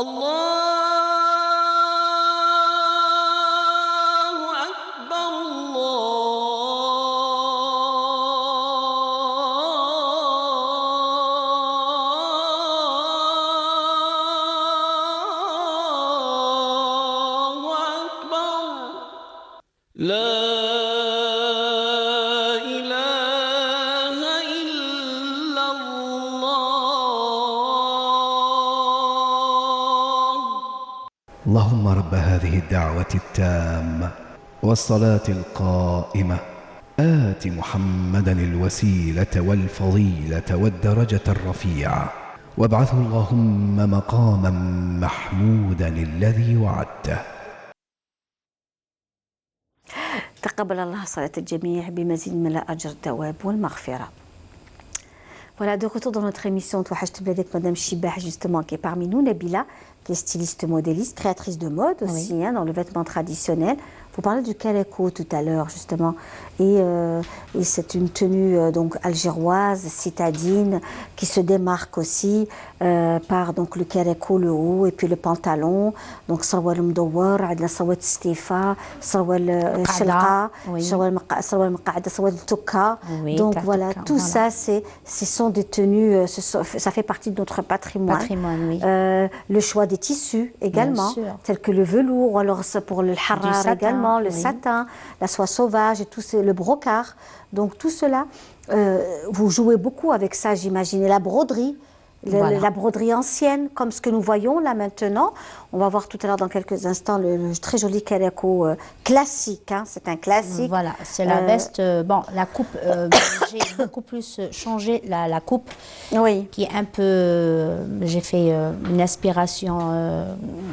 [SPEAKER 5] الله أكبر الله أكبر لا إله إلا الله
[SPEAKER 6] اللهم رب هذه الدعوة التامة والصلاة القائمة آت محمدا الوسيلة والفضيلة والدرجة الرفيعة وابعثه اللهم مقاما محمودا الذي وعدته.
[SPEAKER 1] تقبل الله صلاة الجميع بمزيد من الأجر الثواب والمغفرة. Voilà, de retour dans notre émission Touhachta Bladek, Madame Chibah, justement, qui est parmi nous, Nabila, qui est styliste modéliste, créatrice de mode aussi, hein, dans le vêtement traditionnel. Vous parlez du caleco tout à l'heure, justement, et c'est une tenue donc algéroise, citadine, qui se démarque aussi par donc le caleco, le haut, et puis le pantalon, donc sarwal mdawar, la sarwal stifa, sarwal shalqa, sarwal maqaada, sarwal touka. Donc voilà, tout ça, ce sont des tenues, ça fait partie de notre patrimoine.
[SPEAKER 7] Oui.
[SPEAKER 1] Le choix des tissus également, tels que le velours, ou alors pour le harar également, le satin, la soie sauvage et tout le brocart. Donc tout cela, vous jouez beaucoup avec ça, j'imagine. Et la broderie, la broderie ancienne, comme ce que nous voyons là maintenant. On va voir tout à l'heure dans quelques instants le très joli caleco classique. Hein, c'est un classique.
[SPEAKER 7] Voilà, c'est la veste. Bon, la coupe, j'ai beaucoup plus changé la coupe.
[SPEAKER 1] Oui. Qui
[SPEAKER 7] est un peu. J'ai fait une inspiration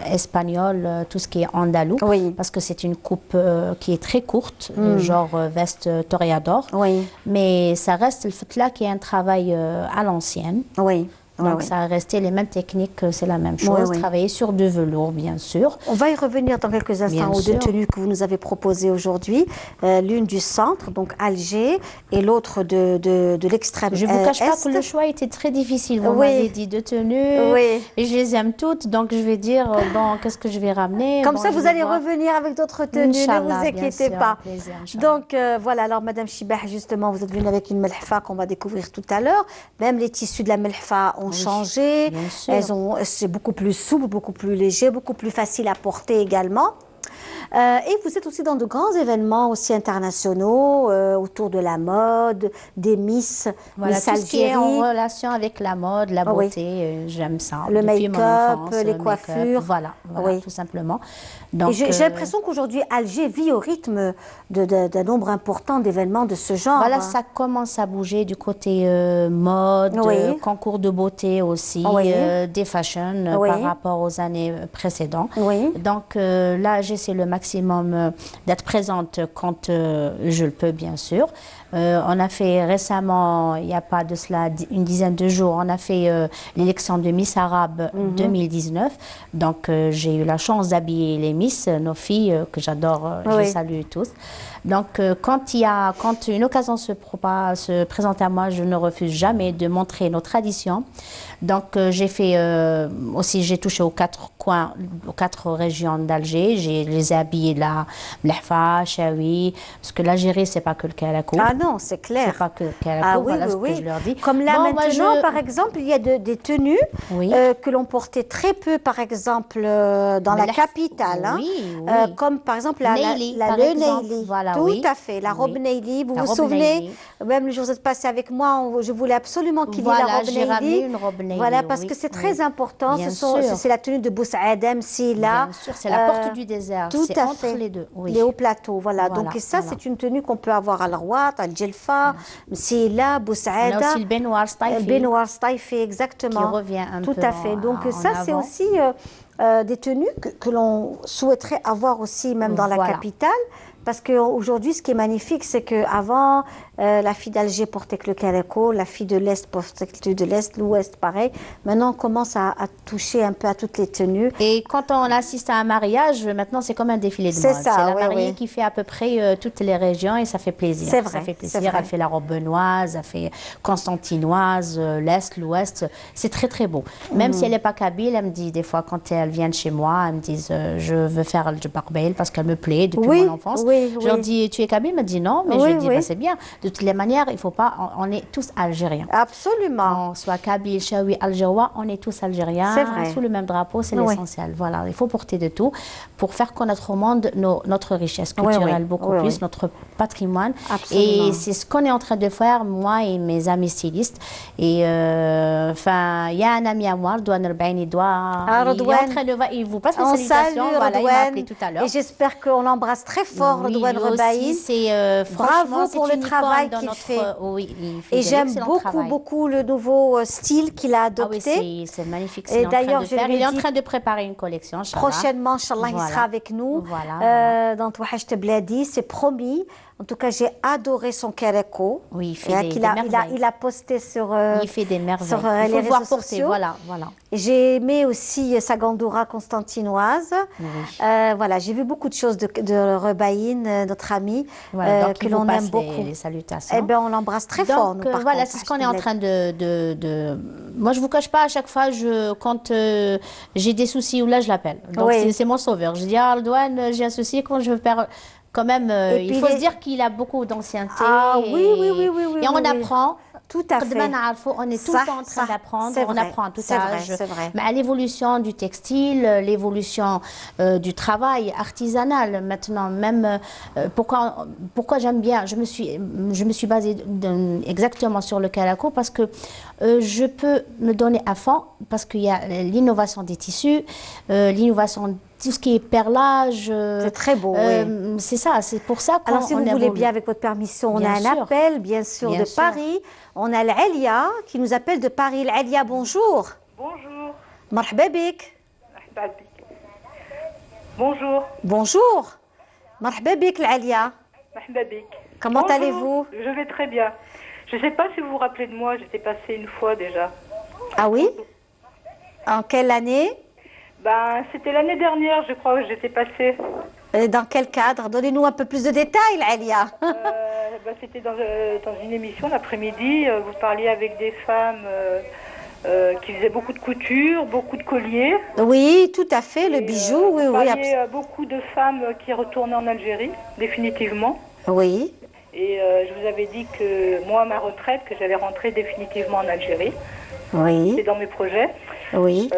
[SPEAKER 7] espagnole, tout ce qui est andalou.
[SPEAKER 1] Oui.
[SPEAKER 7] Parce que c'est une coupe qui est très courte, genre veste toréador.
[SPEAKER 1] Oui.
[SPEAKER 7] Mais ça reste le fetla qui est un travail à l'ancienne.
[SPEAKER 1] Oui.
[SPEAKER 7] Donc ça a resté les mêmes techniques, c'est la même chose. Travailler sur du velours, bien sûr.
[SPEAKER 1] On va y revenir dans quelques instants aux deux tenues que vous nous avez proposées aujourd'hui. L'une du centre, donc Alger, et l'autre de l'extrême est.
[SPEAKER 7] Je ne vous cache pas que le choix était très difficile. Vous m'avez dit deux tenues, et je les aime toutes, donc je vais dire, bon, qu'est-ce que je vais ramener.
[SPEAKER 1] Comme ça, vous allez revenir avec d'autres tenues, ne vous inquiétez pas.
[SPEAKER 7] Plaisir,
[SPEAKER 1] donc voilà, alors Madame Chibah, justement, vous êtes venue avec une melhfa qu'on va découvrir tout à l'heure. Même les tissus de la melhfa ont changé, c'est beaucoup plus souple, beaucoup plus léger, beaucoup plus facile à porter également. Et vous êtes aussi dans de grands événements aussi internationaux autour de la mode, des Miss,
[SPEAKER 7] Miss tout Algérie. Ce qui est en relation avec la mode, la beauté, j'aime ça.
[SPEAKER 1] Le make-up, les coiffures.
[SPEAKER 7] Voilà, tout simplement.
[SPEAKER 1] Donc, j'ai l'impression qu'aujourd'hui, Alger vit au rythme d'un nombre important d'événements de ce genre.
[SPEAKER 7] Voilà, ça commence à bouger du côté mode, concours de beauté aussi, des fashions par rapport aux années précédentes. Donc là, j'essaie le maximum d'être présente quand je le peux, bien sûr. On a fait récemment, il n'y a pas de cela une dizaine de jours, on a fait l'élection de Miss Arabe 2019. Donc j'ai eu la chance d'habiller les Miss, nos filles que j'adore, je salue tous. Donc quand une occasion se présente à moi, je ne refuse jamais de montrer nos traditions. Donc j'ai fait aussi, j'ai touché aux 4 coins, aux 4 régions d'Alger. Je les ai habillés de la Mlahfa, Chaoui, parce que l'Algérie c'est pas que le caleco.
[SPEAKER 1] Ah non, c'est clair.
[SPEAKER 7] C'est pas que le caleco, voilà ce que je leur dis.
[SPEAKER 1] Comme là maintenant, par exemple, il y a des tenues que l'on portait très peu, par exemple, dans la capitale. Hein, comme par exemple le Neili.
[SPEAKER 7] Voilà,
[SPEAKER 1] tout à fait, la robe Neili. Vous vous souvenez, même le jour où vous êtes passé avec moi, je voulais absolument qu'il y ait la robe Neili.
[SPEAKER 7] J'ai ramené une robe Neili.
[SPEAKER 1] Voilà, parce que c'est très important. C'est la tenue de Boussaadem, c'est là.
[SPEAKER 7] Bien sûr, c'est la porte du désert.
[SPEAKER 1] Tout à
[SPEAKER 7] fait. Entre les deux.
[SPEAKER 1] Les hauts plateaux, voilà. Donc ça, c'est une tenue qu'on peut avoir à l'Arwat, à Djelfa, c'est là, Boussaada.
[SPEAKER 7] On a aussi le Benoir Staifi.
[SPEAKER 1] Le Benoir Staifi, exactement.
[SPEAKER 7] Qui revient un peu.
[SPEAKER 1] Tout à fait. Donc ça, c'est aussi des tenues que l'on souhaiterait avoir aussi, même dans la capitale. Parce qu'aujourd'hui, ce qui est magnifique, c'est qu'avant, La fille d'Alger portait que le calico, la fille de l'Est portait que de l'Est, l'Ouest pareil. Maintenant, on commence à toucher un peu à toutes les tenues.
[SPEAKER 7] Et quand on assiste à un mariage, maintenant c'est comme un défilé de mode.
[SPEAKER 1] C'est ça,
[SPEAKER 7] c'est la
[SPEAKER 1] oui,
[SPEAKER 7] mariée
[SPEAKER 1] oui.
[SPEAKER 7] qui fait à peu près toutes les régions et ça fait plaisir.
[SPEAKER 1] C'est vrai,
[SPEAKER 7] Ça fait
[SPEAKER 1] c'est
[SPEAKER 7] plaisir.
[SPEAKER 1] vrai.
[SPEAKER 7] Elle fait la robe benoise, elle fait constantinoise, l'Est, l'Ouest. C'est très très beau. Même si elle n'est pas kabyle, elle me dit des fois quand elles viennent chez moi, elles me disent je veux faire le Jbarbail parce qu'elle me plaît depuis
[SPEAKER 1] Oui,
[SPEAKER 7] mon enfance.
[SPEAKER 1] oui,
[SPEAKER 7] Je leur
[SPEAKER 1] oui.
[SPEAKER 7] dis tu es kabyle? Elle me dit non, mais
[SPEAKER 1] Oui,
[SPEAKER 7] je dis
[SPEAKER 1] oui.
[SPEAKER 7] bah, c'est bien. De toutes les manières, il faut pas. On est tous algériens.
[SPEAKER 1] Absolument.
[SPEAKER 7] On soit kabyle, chaoui, algérois, on est tous algériens.
[SPEAKER 1] C'est vrai.
[SPEAKER 7] Sous le même drapeau, c'est
[SPEAKER 1] Oui.
[SPEAKER 7] l'essentiel. Voilà, il faut porter de tout pour faire connaître au monde notre richesse
[SPEAKER 1] Oui,
[SPEAKER 7] culturelle,
[SPEAKER 1] oui.
[SPEAKER 7] beaucoup
[SPEAKER 1] Oui,
[SPEAKER 7] plus,
[SPEAKER 1] oui.
[SPEAKER 7] notre patrimoine.
[SPEAKER 1] Absolument.
[SPEAKER 7] Et c'est ce qu'on est en train de faire, moi et mes amis stylistes. Et enfin, il y a un ami à moi, Redouane Erbaïn, il est en
[SPEAKER 1] Redouane.
[SPEAKER 7] train de voir, il vous passe les
[SPEAKER 1] On
[SPEAKER 7] salutations.
[SPEAKER 1] salue
[SPEAKER 7] Voilà, il m'a
[SPEAKER 1] Redouane.
[SPEAKER 7] appelé tout à l'heure.
[SPEAKER 1] Et j'espère qu'on l'embrasse très fort,
[SPEAKER 7] Oui,
[SPEAKER 1] Redouane
[SPEAKER 7] lui aussi,
[SPEAKER 1] Rebaïn.
[SPEAKER 7] c'est franchement,
[SPEAKER 1] Bravo pour
[SPEAKER 7] c'est
[SPEAKER 1] le
[SPEAKER 7] une
[SPEAKER 1] travail
[SPEAKER 7] icône dans
[SPEAKER 1] qu'il
[SPEAKER 7] notre-
[SPEAKER 1] fait.
[SPEAKER 7] Oui, il fait
[SPEAKER 1] Et
[SPEAKER 7] de
[SPEAKER 1] j'aime
[SPEAKER 7] l'excellent
[SPEAKER 1] beaucoup,
[SPEAKER 7] travail.
[SPEAKER 1] beaucoup le nouveau style qu'il a
[SPEAKER 7] Ah oui,
[SPEAKER 1] adopté.
[SPEAKER 7] c'est magnifique.
[SPEAKER 1] Et
[SPEAKER 7] ce qu'il est en train
[SPEAKER 1] d'ailleurs,
[SPEAKER 7] de
[SPEAKER 1] je
[SPEAKER 7] faire.
[SPEAKER 1] lui ai
[SPEAKER 7] Il est en
[SPEAKER 1] dit
[SPEAKER 7] train de préparer une collection, Inch'Allah.
[SPEAKER 1] Prochainement, Inch'Allah, il
[SPEAKER 7] Voilà.
[SPEAKER 1] sera avec nous
[SPEAKER 7] Voilà,
[SPEAKER 1] dans Touhacht Bladi, c'est promis. En tout cas, j'ai adoré son caractère.
[SPEAKER 7] Oui, il fait
[SPEAKER 1] Et
[SPEAKER 7] des
[SPEAKER 1] qu'il a,
[SPEAKER 7] merveilles.
[SPEAKER 1] il a posté sur,
[SPEAKER 7] Il fait des merveilles.
[SPEAKER 1] sur
[SPEAKER 7] Il faut
[SPEAKER 1] les
[SPEAKER 7] le
[SPEAKER 1] réseaux
[SPEAKER 7] voir porter,
[SPEAKER 1] sociaux.
[SPEAKER 7] voilà, voilà.
[SPEAKER 1] Et j'ai aimé aussi sa gandoura constantinoise.
[SPEAKER 7] Oui.
[SPEAKER 1] Voilà, j'ai vu beaucoup de choses de Rebaïn, notre ami,
[SPEAKER 7] Voilà, donc
[SPEAKER 1] que
[SPEAKER 7] il vous
[SPEAKER 1] l'on
[SPEAKER 7] passe
[SPEAKER 1] aime beaucoup.
[SPEAKER 7] les salutations.
[SPEAKER 1] Eh bien, on l'embrasse très fort, nous,
[SPEAKER 7] Donc
[SPEAKER 1] par
[SPEAKER 7] voilà,
[SPEAKER 1] contre,
[SPEAKER 7] c'est ce qu'on est
[SPEAKER 1] Touhacht
[SPEAKER 7] en
[SPEAKER 1] Bladi.
[SPEAKER 7] train de... Moi, je vous cache pas, à chaque fois, quand j'ai des soucis, ou là, je l'appelle. Donc
[SPEAKER 1] Oui.
[SPEAKER 7] c'est mon sauveur. Je dis, ah, Redouane, j'ai un souci, quand je veux faire... Quand même,
[SPEAKER 1] Et
[SPEAKER 7] il
[SPEAKER 1] puis
[SPEAKER 7] faut
[SPEAKER 1] les-
[SPEAKER 7] se dire qu'il a beaucoup d'ancienneté.
[SPEAKER 1] Ah
[SPEAKER 7] et-
[SPEAKER 1] oui, oui, oui, oui, oui,
[SPEAKER 7] Et on
[SPEAKER 1] oui, oui.
[SPEAKER 7] apprend.
[SPEAKER 1] Tout à fait.
[SPEAKER 7] On est tout
[SPEAKER 1] Ça,
[SPEAKER 7] le temps en train
[SPEAKER 1] ça,
[SPEAKER 7] d'apprendre.
[SPEAKER 1] c'est
[SPEAKER 7] On
[SPEAKER 1] vrai,
[SPEAKER 7] apprend à tout
[SPEAKER 1] c'est vrai,
[SPEAKER 7] âge.
[SPEAKER 1] c'est vrai.
[SPEAKER 7] Mais à l'évolution du textile, l'évolution du travail artisanal maintenant, même pourquoi j'aime bien, je me suis basée exactement sur le calico parce que je peux me donner à fond parce qu'il y a l'innovation des tissus, l'innovation tout ce qui est perlage.
[SPEAKER 1] C'est très beau, oui.
[SPEAKER 7] C'est ça, c'est pour ça qu'on
[SPEAKER 1] Alors, si vous voulez
[SPEAKER 7] évolue.
[SPEAKER 1] bien, avec votre permission, on
[SPEAKER 7] Bien
[SPEAKER 1] a un
[SPEAKER 7] sûr.
[SPEAKER 1] appel, bien sûr,
[SPEAKER 7] Bien
[SPEAKER 1] de
[SPEAKER 7] sûr.
[SPEAKER 1] Paris. On a l'Alia qui nous appelle de Paris. L'Alia, bonjour.
[SPEAKER 8] Bonjour.
[SPEAKER 1] Marhaba bik.
[SPEAKER 8] Bonjour.
[SPEAKER 1] Bonjour. Marhaba bik, l'Alia.
[SPEAKER 8] Mahbabik.
[SPEAKER 1] Comment
[SPEAKER 8] Bonjour.
[SPEAKER 1] allez-vous?
[SPEAKER 8] Je vais très bien. Je ne sais pas si vous vous rappelez de moi, j'étais passée une fois déjà.
[SPEAKER 1] Ah oui? En quelle année?
[SPEAKER 8] Ben, c'était l'année dernière, je crois, que j'étais passée.
[SPEAKER 1] Dans quel cadre? Donnez-nous un peu plus de détails, l'Alia.
[SPEAKER 8] Ben, c'était dans une émission l'après-midi. Vous parliez avec des femmes qui faisaient beaucoup de couture, beaucoup de colliers.
[SPEAKER 1] Oui, tout à fait, le
[SPEAKER 8] Et,
[SPEAKER 1] bijou, oui,
[SPEAKER 8] vous
[SPEAKER 1] oui.
[SPEAKER 8] parliez beaucoup de femmes qui retournaient en Algérie, définitivement.
[SPEAKER 1] Oui,
[SPEAKER 8] Et je vous avais dit que moi, à ma retraite, que j'allais rentrer définitivement en Algérie. C'est
[SPEAKER 1] oui,
[SPEAKER 8] dans mes projets.
[SPEAKER 1] oui.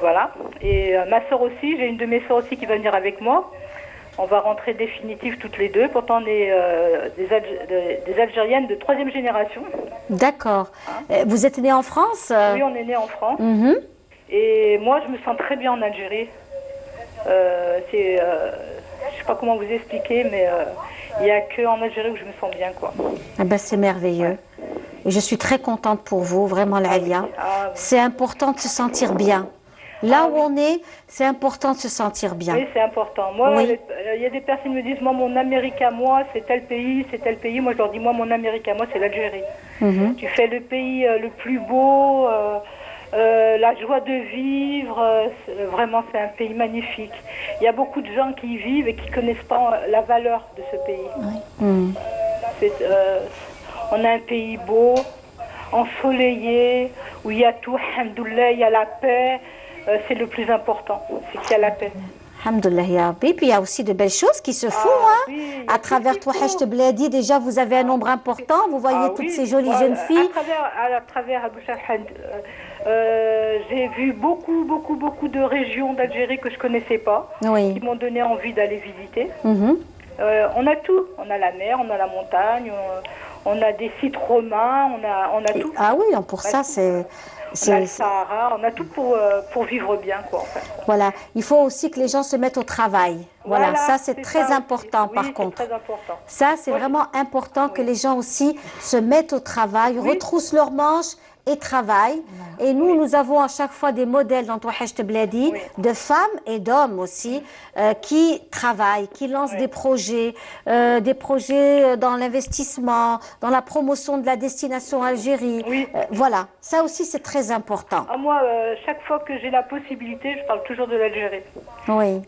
[SPEAKER 8] Voilà. Et ma soeur aussi, j'ai une de mes soeurs aussi qui va venir avec moi. On va rentrer définitive toutes les deux. Pourtant, on est des Algériennes de 3e génération.
[SPEAKER 1] D'accord. Vous êtes née en France?
[SPEAKER 8] Oui, on est nés en France.
[SPEAKER 1] Mhm.
[SPEAKER 8] Et moi, je me sens très bien en Algérie. Je sais pas comment vous expliquer, mais il n'y a qu'en Algérie où je me sens bien, quoi.
[SPEAKER 1] Ah ben, c'est merveilleux. Et je suis très contente pour vous, vraiment, l'Alia.
[SPEAKER 8] Ah oui.
[SPEAKER 1] C'est important de se sentir bien. Là où on est, c'est important de se sentir bien.
[SPEAKER 8] Oui, c'est important. Moi,
[SPEAKER 1] Oui.
[SPEAKER 8] il y a des personnes qui me disent, moi, mon Amérique à moi, c'est tel pays, c'est tel pays. Moi, je leur dis, moi, mon Amérique à moi, c'est l'Algérie.
[SPEAKER 1] Mhm.
[SPEAKER 8] Tu fais le pays le plus beau, la joie de vivre. Vraiment, c'est un pays magnifique. Il y a beaucoup de gens qui y vivent et qui ne connaissent pas la valeur de ce pays.
[SPEAKER 1] Mhm.
[SPEAKER 8] On a un pays beau, ensoleillé, où il y a tout, alhamdoulilah, il y a la paix. C'est le plus important, c'est qu'il y a la paix.
[SPEAKER 1] Alhamdoulilah, ya Rabbi. Puis il y a aussi de belles choses qui se font.
[SPEAKER 8] oui, il y a
[SPEAKER 1] À
[SPEAKER 8] tout
[SPEAKER 1] travers
[SPEAKER 8] ce qu'il
[SPEAKER 1] Touhacht
[SPEAKER 8] faut.
[SPEAKER 1] Bladi, déjà, vous avez un nombre important. Vous voyez toutes
[SPEAKER 8] Oui,
[SPEAKER 1] ces jolies
[SPEAKER 8] moi,
[SPEAKER 1] jeunes filles.
[SPEAKER 8] À travers Abou Shahad, j'ai vu beaucoup de régions d'Algérie que je ne connaissais pas, qui
[SPEAKER 1] Oui.
[SPEAKER 8] m'ont donné envie d'aller visiter.
[SPEAKER 1] Mhm.
[SPEAKER 8] On a tout. On a la mer, on a la montagne, on a des sites romains, on a tout.
[SPEAKER 1] Ah oui, non, pour ça, c'est...
[SPEAKER 8] On a le Sahara, on a tout pour vivre bien, quoi, en fait.
[SPEAKER 1] Voilà, il faut aussi que les gens se mettent au travail. Voilà, ça c'est très
[SPEAKER 8] ça
[SPEAKER 1] important
[SPEAKER 8] aussi.
[SPEAKER 1] par
[SPEAKER 8] Oui,
[SPEAKER 1] contre.
[SPEAKER 8] c'est très important.
[SPEAKER 1] Ça c'est
[SPEAKER 8] Moi,
[SPEAKER 1] vraiment important que les gens aussi se mettent au travail, retroussent leurs manches et travaillent. Et nous avons à chaque fois des modèles dans Touhajt Bladi, de femmes et d'hommes aussi, qui travaillent, qui lancent des projets dans l'investissement, dans la promotion de la destination Algérie. Voilà, ça aussi c'est très important.
[SPEAKER 8] Moi, chaque fois que j'ai la possibilité, je parle toujours de l'Algérie.
[SPEAKER 1] Oui.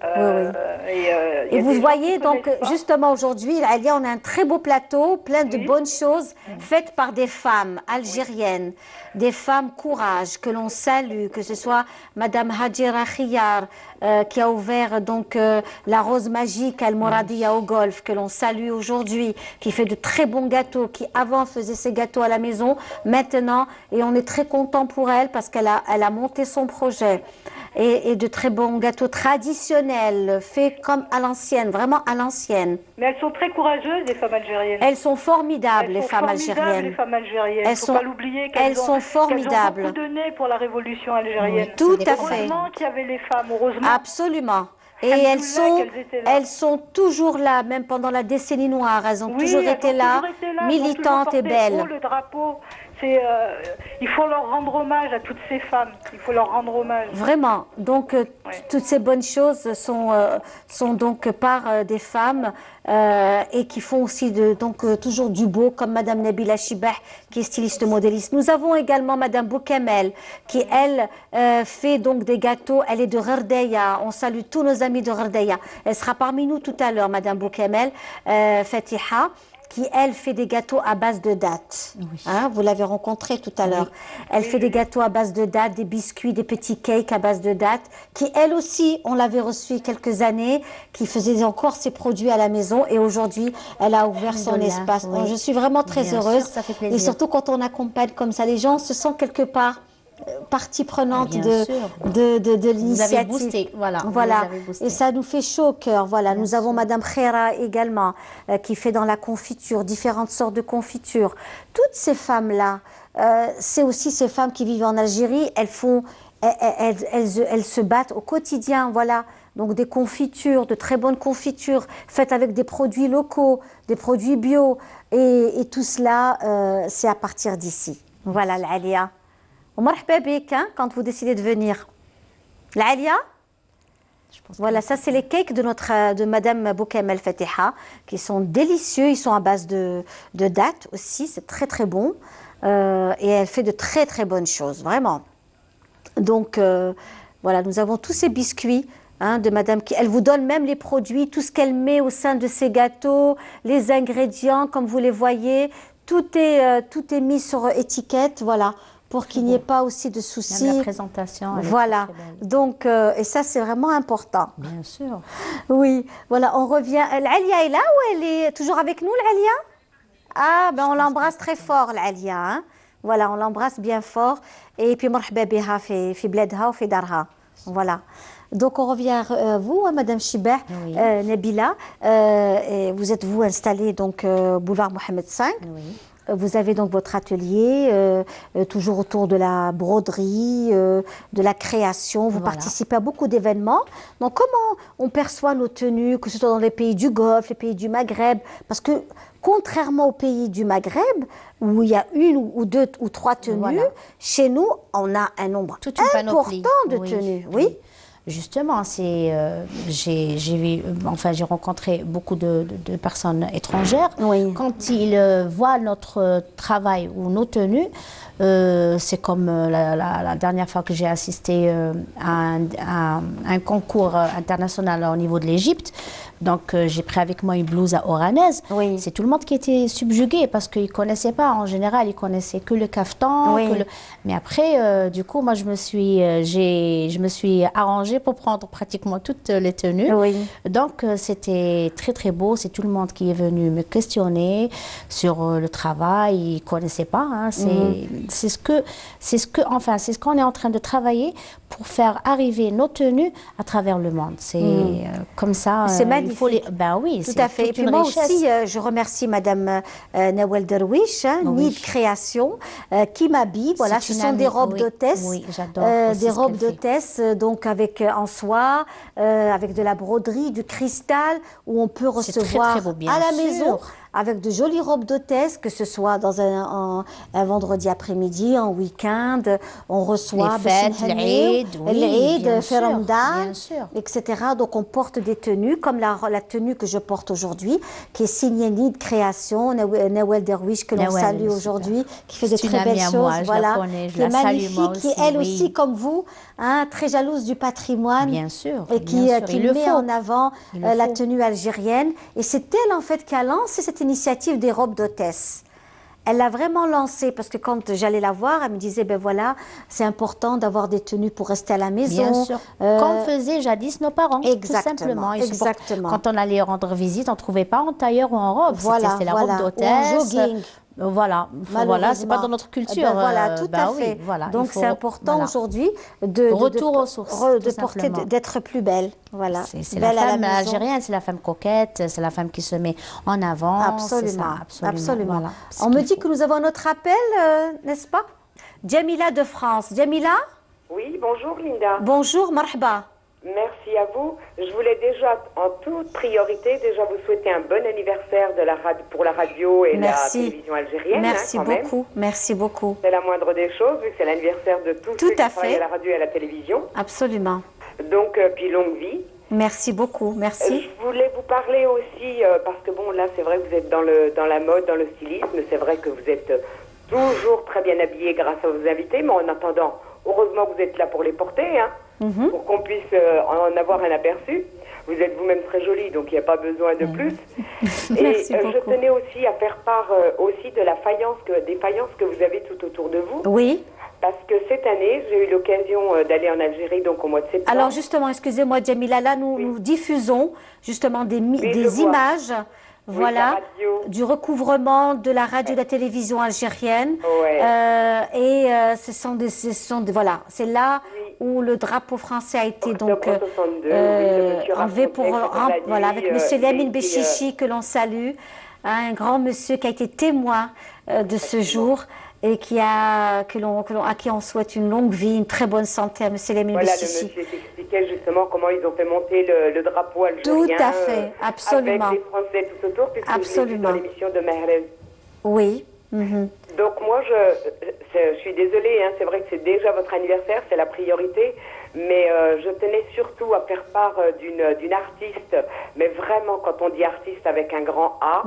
[SPEAKER 1] Et vous voyez, donc, justement aujourd'hui, Alia, on a un très beau plateau, plein de bonnes choses faites par des femmes algériennes, des femmes courage, que l'on salue, que ce soit Madame Hadjira Khiyar, qui a ouvert donc la Rose Magique Al-Mouradia au Golfe, que l'on salue aujourd'hui, qui fait de très bons gâteaux, qui avant faisait ses gâteaux à la maison, maintenant, et on est très content pour elle parce qu'elle a monté son projet. Et de très bons gâteaux traditionnels, faits comme à l'ancienne, vraiment à l'ancienne.
[SPEAKER 8] Mais elles sont très courageuses, les femmes algériennes.
[SPEAKER 1] Elles sont formidables, les femmes algériennes.
[SPEAKER 8] Les femmes algériennes.
[SPEAKER 1] Elles
[SPEAKER 8] faut pas l'oublier
[SPEAKER 1] elles sont formidables.
[SPEAKER 8] Elles ont beaucoup donné pour la révolution algérienne.
[SPEAKER 1] Oui, tout à fait.
[SPEAKER 8] Heureusement qu'il y avait les femmes, heureusement.
[SPEAKER 1] Absolument. Et elles sont toujours là, même pendant la décennie noire. Elles ont toujours été là, militantes et belles.
[SPEAKER 8] Le drapeau, il faut leur rendre hommage à toutes ces femmes. Il faut leur rendre hommage.
[SPEAKER 1] Vraiment. Donc, toutes ces bonnes choses sont donc par des femmes et qui font aussi toujours du beau, comme Madame Nabila Chibah, qui est styliste modéliste. Nous avons également Madame Boukamel, qui, elle, fait donc des gâteaux. Elle est de Ghardeya. On salue tous nos amis de Ghardeya. Elle sera parmi nous tout à l'heure, Madame Boukamel Fatiha, qui, elle, fait des gâteaux à base de dattes. Hein, vous l'avez rencontrée tout à l'heure. Elle fait des gâteaux à base de dattes, des biscuits, des petits cakes à base de dattes, qui, elle aussi, on l'avait reçue il y a quelques années, qui faisait encore ses produits à la maison, et aujourd'hui, elle a ouvert son espace. Donc, je suis vraiment très heureuse.
[SPEAKER 7] Sûr, ça fait plaisir.
[SPEAKER 1] Et surtout quand on accompagne comme ça les gens, on se sent quelque part partie prenante de l'initiative.
[SPEAKER 7] Vous avez boosté, voilà.
[SPEAKER 1] Et ça nous fait chaud au cœur. Voilà, nous avons Madame Khaira également, qui fait dans la confiture, différentes sortes de confitures. Toutes ces femmes-là, c'est aussi ces femmes qui vivent en Algérie, elles se battent au quotidien, voilà. Donc des confitures, de très bonnes confitures, faites avec des produits locaux, des produits bio. Et tout cela, c'est à partir d'ici. Voilà, l'Alia. Quand vous décidez de venir. L'Alia, voilà, ça c'est les cakes de Madame Boukamel Fatiha, qui sont délicieux, ils sont à base de dattes aussi, c'est très très bon, et elle fait de très très bonnes choses, vraiment. Donc voilà, nous avons tous ces biscuits de Madame, elle vous donne même les produits, tout ce qu'elle met au sein de ces gâteaux, les ingrédients, comme vous les voyez, tout est mis sur étiquette, voilà, pour qu'il n'y ait pas aussi de soucis.
[SPEAKER 7] Même la présentation.
[SPEAKER 1] Voilà. Donc, et ça, c'est vraiment important.
[SPEAKER 7] Bien sûr.
[SPEAKER 1] Oui. Voilà, on revient. L'Alia est là ou elle est toujours avec nous, l'Alia? Ah, ben on l'embrasse très fort, l'Alia. Hein? Voilà, on l'embrasse bien fort. Et puis, marhaba biha fi bladha ou fi darha. Voilà. Donc, on revient à vous, Madame Chibah, Nabila. Vous êtes, vous, installée donc boulevard Mohamed V.
[SPEAKER 7] Oui.
[SPEAKER 1] Vous avez donc votre atelier, toujours autour de la broderie, de la création. Vous participez à beaucoup d'événements. Donc, comment on perçoit nos tenues, que ce soit dans les pays du Golfe, les pays du Maghreb? Parce que, contrairement aux pays du Maghreb, où il y a une ou deux ou trois tenues, chez nous, on a un nombre important de tenues. Oui.
[SPEAKER 7] Justement, j'ai rencontré beaucoup de personnes étrangères.
[SPEAKER 1] Oui.
[SPEAKER 7] Quand ils voient notre travail ou nos tenues, c'est comme la dernière fois que j'ai assisté à un concours international au niveau de l'Égypte. Donc, j'ai pris avec moi une blouse à oranaise.
[SPEAKER 1] Oui.
[SPEAKER 7] C'est tout le monde qui était subjugué parce qu'ils ne connaissaient pas. En général, ils connaissaient que le caftan.
[SPEAKER 1] Oui.
[SPEAKER 7] Mais après, du coup, moi, je me suis arrangée pour prendre pratiquement toutes les tenues.
[SPEAKER 1] Oui.
[SPEAKER 7] Donc, c'était très, très beau. C'est tout le monde qui est venu me questionner sur le travail. Ils ne connaissaient pas. Hein. C'est ce qu'on est en train de travailler pour faire arriver nos tenues à travers le monde. C'est comme ça.
[SPEAKER 1] C'est magnifique.
[SPEAKER 7] Ben oui,
[SPEAKER 1] tout à fait. Et puis moi aussi, je remercie Madame Nawal Derwish, Nid Création, qui m'habille. Voilà, ce sont des robes d'hôtesse.
[SPEAKER 7] Oui, j'adore.
[SPEAKER 1] Des robes d'hôtesse, donc avec en soie, avec de la broderie, du cristal, où on peut recevoir
[SPEAKER 7] très beau, bien
[SPEAKER 1] à la
[SPEAKER 7] sûr.
[SPEAKER 1] maison avec de jolies robes d'hôtesse, que ce soit dans un vendredi après-midi, en week-end, on reçoit
[SPEAKER 7] les fêtes, l'Aïd, oui, bien sûr,
[SPEAKER 1] Ramadan,
[SPEAKER 7] bien sûr.
[SPEAKER 1] etc. Donc on porte des tenues, comme la tenue que je porte aujourd'hui, qui est signée Nid Création, Nawel Derwish, que l'on
[SPEAKER 7] Nawel,
[SPEAKER 1] salue
[SPEAKER 7] super.
[SPEAKER 1] aujourd'hui, qui fait de
[SPEAKER 7] C'est une
[SPEAKER 1] très belles
[SPEAKER 7] amie à
[SPEAKER 1] choses,
[SPEAKER 7] moi, je la
[SPEAKER 1] voilà,
[SPEAKER 7] connais, je
[SPEAKER 1] qui est
[SPEAKER 7] la salue,
[SPEAKER 1] magnifique,
[SPEAKER 7] moi
[SPEAKER 1] qui
[SPEAKER 7] aussi,
[SPEAKER 1] elle
[SPEAKER 7] oui.
[SPEAKER 1] aussi, comme vous, hein, très jalouse du patrimoine,
[SPEAKER 7] Bien sûr,
[SPEAKER 1] et qui
[SPEAKER 7] bien sûr,
[SPEAKER 1] qui
[SPEAKER 7] il le
[SPEAKER 1] met
[SPEAKER 7] faut.
[SPEAKER 1] en avant
[SPEAKER 7] Il le
[SPEAKER 1] la
[SPEAKER 7] faut.
[SPEAKER 1] tenue algérienne. Et c'est elle en fait qui a lancé cette initiative des robes d'hôtesse. Elle l'a vraiment lancée parce que quand j'allais la voir, elle me disait, ben voilà, c'est important d'avoir des tenues pour rester à la maison.
[SPEAKER 7] Bien sûr. Comme faisaient jadis nos parents,
[SPEAKER 1] exactement,
[SPEAKER 7] tout simplement. Et
[SPEAKER 1] exactement.
[SPEAKER 7] Quand on allait rendre visite, on ne trouvait pas en tailleur ou en robe.
[SPEAKER 1] Voilà,
[SPEAKER 7] C'est la
[SPEAKER 1] voilà.
[SPEAKER 7] robe
[SPEAKER 1] Ou en
[SPEAKER 7] d'hôtesse.
[SPEAKER 1] jogging.
[SPEAKER 7] Voilà, voilà, c'est pas dans notre culture.
[SPEAKER 1] Ben voilà, tout à
[SPEAKER 7] oui,
[SPEAKER 1] fait.
[SPEAKER 7] voilà,
[SPEAKER 1] Donc
[SPEAKER 7] il faut-
[SPEAKER 1] c'est important
[SPEAKER 7] voilà.
[SPEAKER 1] aujourd'hui de
[SPEAKER 7] Retour aux sources,
[SPEAKER 1] de
[SPEAKER 7] tout
[SPEAKER 1] porter,
[SPEAKER 7] simplement.
[SPEAKER 1] d'être plus belle. Voilà.
[SPEAKER 7] C'est la
[SPEAKER 1] Belle à
[SPEAKER 7] femme
[SPEAKER 1] maison.
[SPEAKER 7] algérienne, c'est la femme coquette, c'est la femme qui se met en avant. c'est ça,
[SPEAKER 1] Absolument, absolument.
[SPEAKER 7] Voilà, c'est ce
[SPEAKER 1] On me
[SPEAKER 7] qu'il
[SPEAKER 1] dit
[SPEAKER 7] faut.
[SPEAKER 1] que nous avons notre appel, n'est-ce pas? Jamila de France. Jamila,
[SPEAKER 9] Oui, bonjour Linda.
[SPEAKER 1] bonjour, marhaba.
[SPEAKER 9] Merci à vous. Je voulais déjà, en toute priorité, déjà vous souhaiter un bon anniversaire de pour la radio et
[SPEAKER 1] Merci.
[SPEAKER 9] la télévision algérienne.
[SPEAKER 1] Merci
[SPEAKER 9] quand même.
[SPEAKER 1] beaucoup, merci beaucoup.
[SPEAKER 9] C'est la moindre des choses, vu que c'est l'anniversaire de tous
[SPEAKER 1] Tout
[SPEAKER 9] ceux qui
[SPEAKER 1] à
[SPEAKER 9] travaillent
[SPEAKER 1] fait.
[SPEAKER 9] à la radio et à la télévision.
[SPEAKER 1] Absolument.
[SPEAKER 9] Donc, puis longue vie.
[SPEAKER 1] Merci beaucoup, merci.
[SPEAKER 9] Je voulais vous parler aussi, parce que bon, là, c'est vrai que vous êtes dans la mode, dans le stylisme. C'est vrai que vous êtes toujours très bien habillés grâce à vos invités, mais en attendant, heureusement que vous êtes là pour les porter, hein, pour qu'on puisse en avoir un aperçu. Vous êtes vous-même très jolie, donc il n'y a pas besoin de plus. Et
[SPEAKER 1] Merci
[SPEAKER 9] je
[SPEAKER 1] beaucoup.
[SPEAKER 9] tenais aussi à faire part aussi de la faïence, des faïences que vous avez tout autour de vous.
[SPEAKER 1] Oui.
[SPEAKER 9] Parce que cette année, j'ai eu l'occasion d'aller en Algérie, donc au mois de septembre.
[SPEAKER 1] Alors justement, excusez-moi Jamila, là nous diffusons justement des
[SPEAKER 9] je vois.
[SPEAKER 1] images,
[SPEAKER 9] la
[SPEAKER 1] voilà,
[SPEAKER 9] radio.
[SPEAKER 1] du recouvrement de la radio et de la télévision algérienne.
[SPEAKER 9] Ouais.
[SPEAKER 1] Ce sont des voilà, c'est là où le drapeau français a été donc
[SPEAKER 9] Octobre 62, oui, de monsieur
[SPEAKER 1] enlevé pour
[SPEAKER 9] Racontais, c'était la
[SPEAKER 1] voilà
[SPEAKER 9] nuit,
[SPEAKER 1] avec Monsieur Lamine
[SPEAKER 9] qui,
[SPEAKER 1] Bechichi que l'on salue, un grand monsieur qui a été témoin de ce jour. Et à qui on souhaite une longue vie, une très bonne santé à Monsieur Lamine
[SPEAKER 9] Voilà, le
[SPEAKER 1] Bechichi.
[SPEAKER 9] monsieur t'expliquait justement comment ils ont fait monter le drapeau algérien.
[SPEAKER 1] Tout à fait, absolument.
[SPEAKER 9] Avec les Français tout autour, puisque
[SPEAKER 1] Absolument.
[SPEAKER 9] je l'ai vu dans l'émission de Mahrez.
[SPEAKER 1] Oui. Mhm.
[SPEAKER 9] Donc moi, je suis désolée, hein, c'est vrai que c'est déjà votre anniversaire, c'est la priorité, mais je tenais surtout à faire part d'une artiste, mais vraiment quand on dit artiste avec un grand A,